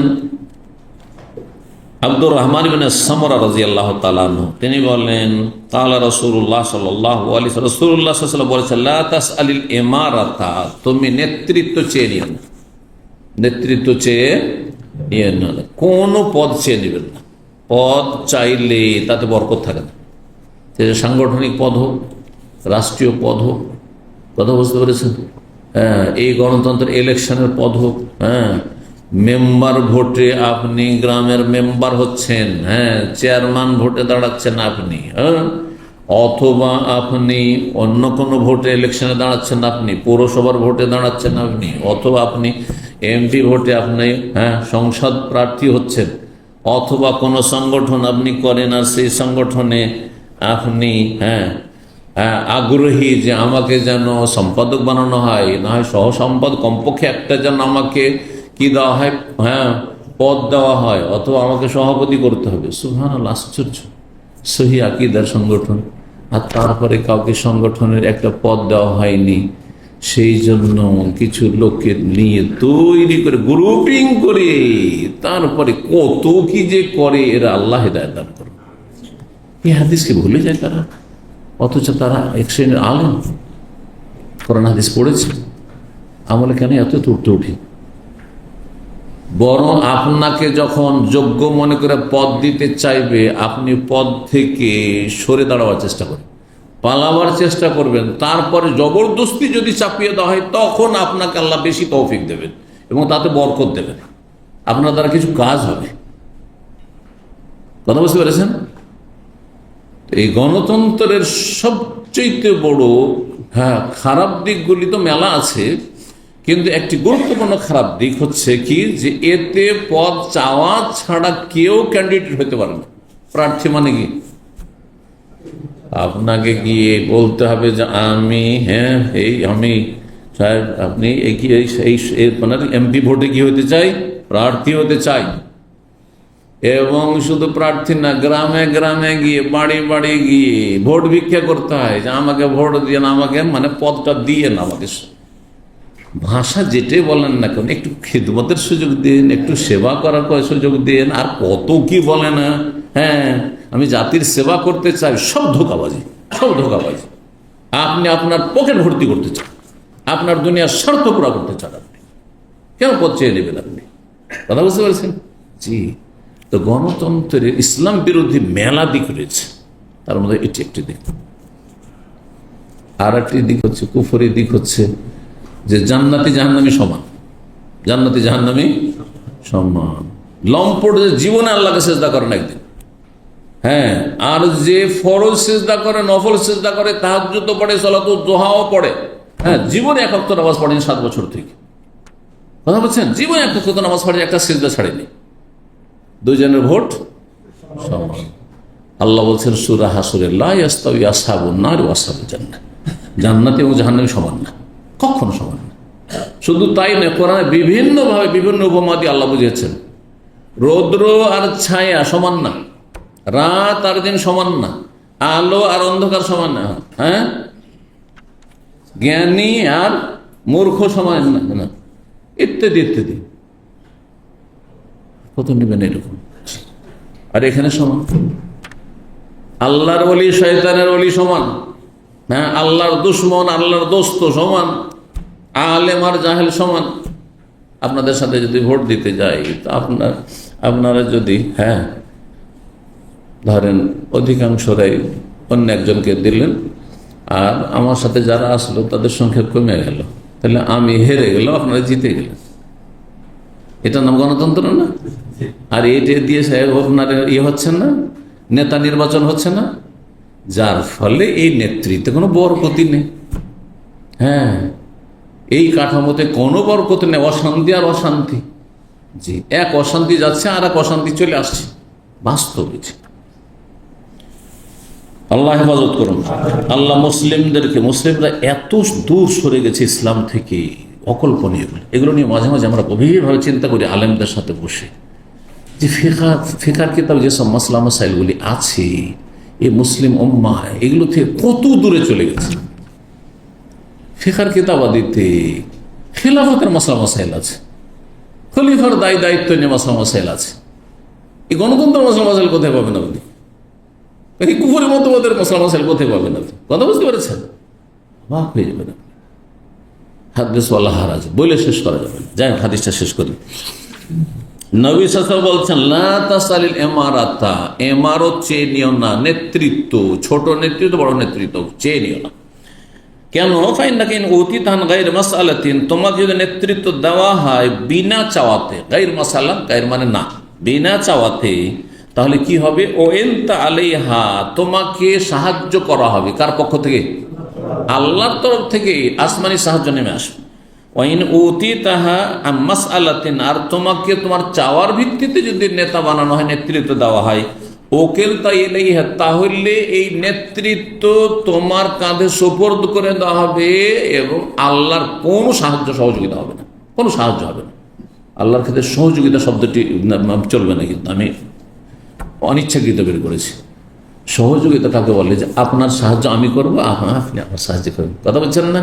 আব্দুর রহমান ইবনে সামরা রাদিয়াল্লাহু তাআলা আনহু, তিনি বলেন, ক্বালা রাসূলুল্লাহ সাল্লাল্লাহু আলাইহি ওয়াসাল্লাম, রাসূলুল্লাহ সাল্লাল্লাহু আলাইহি ওয়াসাল্লাম বলেছেন, লা তাসআলিল ইমারাতা, তুমি নেতৃত্ব চেয়ে নিও না, নেতৃত্ব চেয়ে নিও না, কোন পদ চেয়ে নেবেন না। পদ চাইলে তাতে বরকত থাকে না, সে সাংগঠনিক পদ হোক, রাষ্ট্রীয় পদ হোক, কথা বুঝতে পেরেছেন, এই গণতন্ত্রের ইলেকশনের পদ হোক, মেম্বার ভোটে আপনি গ্রামের মেম্বার হচ্ছেন, চেয়ারম্যান ভোটে দাঁড়াচ্ছেন আপনি, অথবা আপনি অন্য কোনো ভোটে ইলেকশনে দাঁড়াচ্ছেন, আপনি পৌরসভার ভোটে দাঁড়াচ্ছেন আপনি, অথবা আপনি এমপি ভোটে আপনি সংসদ প্রার্থী হচ্ছেন, অথবা কোনো সংগঠন আপনি করেন আর সেই সংগঠনে আপনি আগ্রহী যে আমাকে যেন সম্পাদক বানানো হয়, না হয় সহ সম্পাদক, কমপক্ষে একটা যেন আমাকে কি দেওয়া হয়, পদ দেওয়া হয়, অথবা আমাকে সভাপতি করতে হবে। সুবহানাল্লাহ, আশ্চর্য, সহি আকীদার সংগঠন, আর তারপরে কাউকে সংগঠনের একটা পদ দেওয়া হয়নি, সেই জন্য কিছু লোককে নিয়ে তৈরি করে গ্রুপিং করে তারপরে কত কি যে করে, এরা আল্লাহ হিদায়াত দান করে। এই হাদিসকে ভুলে যায় তারা, অথচ তারা এক শ্রেণীর আলেম, কোরআন হাদিস পড়েছে, আমলে কেন এত উঠতে উঠি। বরং আপনাকে যখন যোগ্য মনে করে পদ দিতে চাইবে, আপনি পদ থেকে সরে দাঁড়াবার চেষ্টা করবেন, পালাবার চেষ্টা করবেন। তারপরে জবরদস্তি যদি চাপিয়ে দেওয়া হয়, তখন আপনাকে আল্লাহ বেশি তৌফিক দেবেন এবং তাতে বরকত দেবেন, আপনার দ্বারা কিছু কাজ হবে। কথা বুঝতে পেরেছেন? এই গণতন্ত্রের সবচেয়ে বড় খারাপ দিকগুলি তো মেলা আছে, কিন্তু একটি গুরুত্বপূর্ণ খারাপ দিক হচ্ছে কি, যে এতে পদ চাওয়া ছাড়া কেউ ক্যান্ডিডেট হতে পারে না। প্রার্থী মানে কি, আপনাকে গিয়ে বলতে হবে যে আমি আমি সাহেব, আপনি এমপি ভোটে কি হতে চাই, প্রার্থী হতে চাই। এবং শুধু প্রার্থী না, গ্রামে গ্রামে গিয়ে, বাড়ি বাড়ি গিয়ে ভোট ভিক্ষা করতে হয় যে আমাকে ভোট দিয়ে, আমাকে পদটা দিয়ে না, আমাকে ভাষা যেটাই বলেন না কেন, একটু খিদমতের সুযোগ দিন, একটু সেবা করার সুযোগ দিন, আর কত কি বলে না, আমি জাতির সেবা করতে চাই। সব ধোঁকাবাজি, সব ধোঁকাবাজি। আপনি আপনার পকেট ভর্তি করতে চান, আপনার দুনিয়ার স্বার্থ পুরা করতে চান, আপনি কেন পদ চেয়ে নেবেন? আপনি কথা বুঝতে পারছেন? জি। তো গণতন্ত্রের ইসলাম বিরোধী মেলা দিক রয়েছে, তার মধ্যে এটি একটি দিক। আর একটি দিক হচ্ছে কুফরি দিক, হচ্ছে যে জান্নাতি জাহান্নামী সমান, জান্নাতি জাহান্নামী সমান। লম্পট জীবনে আল্লাহকে সেজদা করেন একদিন, আর যে ফরজ সেজদা করে, নফল সেজদা করে, তাহাজ্জুদ পড়ে, সালাতুদ দুহাও পড়ে, জীবনে এক ওয়াক্ত নামাজ পড়েনি 7 বছর থেকে। কথা বলছেন? জীবনে এক ওয়াক্ত নামাজ পড়ে, একটা সেজদা ছাড়েনি। দুইজনের ভোট সমান। আল্লাহ বলছেন সূরা হাসরে, লা ইয়াস্তাউই আসহাবুন নার ওয়া আসহাবুল জান্নাহ, জান্নাতি এবং জাহান্নামী সমান না, কখনো সমান না। শুধু তাই নয়, কোরআনে বিভিন্ন ভাবে বিভিন্ন উপমা দিয়ে আল্লাহ বুঝিয়েছেন, রৌদ্র আর ছায়া সমান না, রাত আর দিন সমান না, আলো আর অন্ধকার সমান না, জ্ঞানী আর মূর্খ সমান না, ইত্যাদি ইত্যাদি। কত নেবেন এরকম? আর এখানে সমান। আল্লাহর ওলি শয়তানের ওলি সমান, আল্লাহর দুশ্মন আল্লাহর দোস্ত সমান, আলেম আর জাহেল সমান। আপনাদের সাথে যদি ভোট দিতে যাই, তো আপনারা যদি ধরেন অধিকাংশরাই অন্য একজনকে দিলেন, আর আমার সাথে যারা আসলো তাদের সংখ্যা কমে গেল, তাহলে আমি হেরে গেল, আপনারা জিতে গেলেন। এটার নাম গণতন্ত্র না? আর এটা দিয়ে আপনার হচ্ছে না, নেতা নির্বাচন হচ্ছে না, যার ফলে এই নেতৃত্বে কোনো বরকতি নেই। এই কাঠামোতে কোনো বরকতি নেই, অশান্তি আর অশান্তি। জি, এক অশান্তি যাচ্ছে আর এক অশান্তি চলে আসছে, বাস্তবে। আল্লাহ হেফাজত করুন। আল্লাহ মুসলিমরা এত দূর সরে গেছে ইসলাম থেকে, অকল্পনীয়। এগুলো নিয়ে মাঝে মাঝে আমরা গভীরভাবে চিন্তা করি আলেমদের সাথে বসে, যে ফিকার কিতাব যেসব মাসলা মাসাইলগুলি আছে, এই মুসলিম উম্মাহ এগুলো থেকে কত দূরে চলে গেছে। ফিকার কিতাবাদিতে খেলাফতের মাসলা মাসাইল আছে, খলিফার দায়িত্ব নিয়ে মাসলা মাসাইল আছে। এই গণতন্ত্র মাসলা মাসাইল কোথায় পাবেন আপনি? এই কুফরি মতবাদের মাসলা মাসাইল কোথায় পাবেন আপনি? কথা বুঝতে পেরেছেন? অবাক হয়ে যাবেন। হাদিস ওয়ালা হারাজ বলে শেষ করা যাবে না। যাই হাদিসটা শেষ করি। নবী সাল্লাল্লাহু আলাইহি ওয়াসাল্লাম বলছেন, লা তাসালিল ইমারাতা, ইমারত চেয়ে নিও না, নেতৃত্ব, ছোট নেতৃত্ব বড় নেতৃত্ব চেয়ে নিও না। কেন? ফাইন্নাকা ইন উতিতান গায়র মাসআলাতিন, তোমাকে যদি নেতৃত্ব দেওয়া হয় বিনা চাওয়াতে, গায়র মাসআলা, গায়র মানে না, বিনা চাওয়াতে, তাহলে কি হবে? ও এনতা আলাইহা, তোমাকে সাহায্য করা হবে। কার পক্ষ থেকে? আল্লাহর তরফ থেকে আসমানি সাহায্য নেমে আসবে। ওয়াইন উতিতাহা আম মাসআলাতিন, আর তোমাকে তোমার চাওয়ার ভিত্তিতে যদি নেতা বানানো হয়, নেতৃত্ব দেওয়া হয়, ওকেলতা ইলাইহা, তাহলে এই নেতৃত্ব তোমার কাঁধে সুপর্দ করে দেওয়া হবে এবং আল্লাহর কোনো সাহায্য সহযোগিতা হবে না, কোনো সাহায্য হবে না। আল্লাহর ক্ষেত্রে সহযোগিতা শব্দটি চলবে না, কিন্তু আমি অনিচ্ছাকৃত বের করেছি। সহযোগিতা কাকে বলে? যে আপনার সাহায্য আমি করবো, আপনি আমার সাহায্য করবেন। কথা বলছেন না?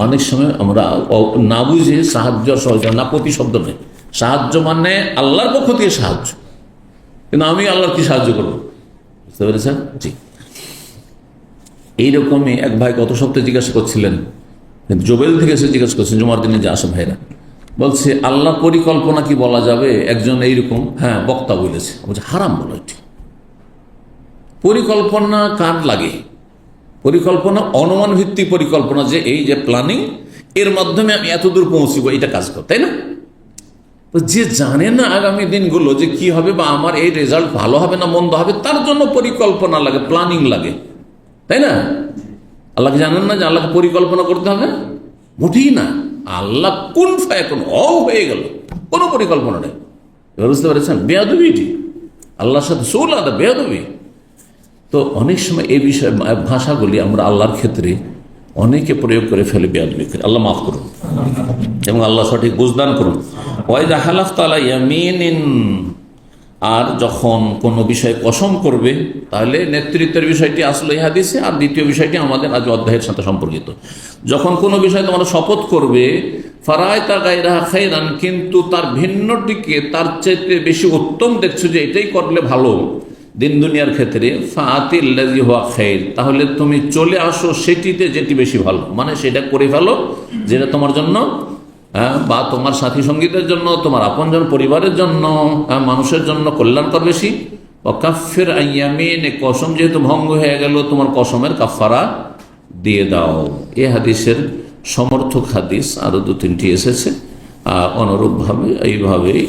অনেক সময় আমরা না বুঝে সাহায্য সহযোগিতা, না প্রতি শব্দ নেই, সাহায্য মানে আল্লাহর পক্ষ থেকে সাহায্য, কিন্তু আমি আল্লাহর কি সাহায্য করবো? বুঝতে পেরেছেন? জি। এইরকমই এক ভাই গত সপ্তাহে জিজ্ঞাসা করছিলেন, জবেল থেকে এসে জিজ্ঞাসা করছেন, জুমার দিনে যে আসে ভাইরা, বলছে আল্লাহ পরিকল্পনা কি বলা যাবে? একজন এইরকম বক্তা বলেছে, বলছে হারাম বলো। এটি পরিকল্পনা কার লাগে? পরিকল্পনা অনুমান ভিত্তিক পরিকল্পনা, যে এই যে প্ল্যানিং, এর মাধ্যমে আমি এত দূর পৌঁছব, এটা কাজ কর, তাই না? তো যে জানে না আগামী দিনগুলো যে কি হবে বা আমার এই রেজাল্ট ভালো হবে না মন্দ হবে, তার জন্য পরিকল্পনা লাগে, প্ল্যানিং লাগে, তাই না? আল্লাহকে জানেন না যে আল্লাহকে পরিকল্পনা করতে হবে? মোটেই না। আল্লাহ কোন ফায়াকুন হয়ে গেল, কোনো পরিকল্পনা নেই। এবার বুঝতে পেরেছেন বেয়াদবি? এটি আল্লাহর সাথে সোল আদা, বেয়াদবি। তো অনেক সময় এই বিষয়ে ভাষাগুলি আমরা আল্লাহর ক্ষেত্রে অনেকে প্রয়োগ করে ফেলে বেয়াদবি করে। আল্লাহ মাফ করুন এবং আল্লাহ সঠিক বুঝদান করুন। ওয়াইদা হালাফতা আলা ইয়ামিনিন, আর যখন কোনো বিষয়ে কসম করবে, তাহলে নেতৃত্বের বিষয়টি আসলে এই হাদিসে, আর দ্বিতীয় বিষয়টি আমাদের আজ অধ্যায়ের সাথে সম্পর্কিত। যখন কোনো বিষয়ে তোমরা শপথ করবে, ফারায়তা গায়রাহা খায়রান, কিন্তু তার ভিন্নটিকে তার চাইতে বেশি উত্তম দেখছো যে এটাই করলে ভালো দিন দুনিয়ার ক্ষেত্রে, ফাআতিল্লাযী হুয়া খায়র, তাহলে তুমি চলে আসো সেটিতে যেটি বেশি ভালো, মানে সেটা করে ফেলো যেটা তোমার জন্য বা তোমার সাথী সঙ্গীদের জন্য, তোমার আপনজন পরিবারের জন্য, মানুষের জন্য কল্যাণকর বেশি। ওয়াকাফির আইয়ামিন, কসম যেহেতু ভঙ্গ হয়ে গেল, তোমার কসমের কাফারা দিয়ে দাও। এ হাদিসের সমর্থক হাদিস আরো 2-3টি এসেছে অনুরূপভাবে, এইভাবেই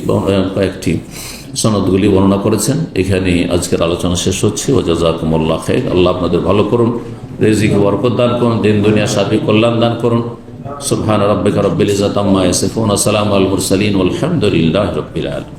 কয়েকটি সনদগুলি বর্ণনা করেছেন। এখানে আজকের আলোচনা শেষ হচ্ছে। ওয়া জাযাকুমুল্লাহ খায়র। আল্লাহ আপনাদের ভালো করুন, রিজিকে বরকত দান করুন, দিন দুনিয়া সার্বিক কল্যাণ দান করুন। সুবহান রাব্বিকা রাব্বিল ইজ্জাতি আম্মা ইয়াসিফুন, ওয়া সালামুন আলাল মুরসালিন, ওয়ালহামদুলিল্লাহি রাব্বিল আলামিন।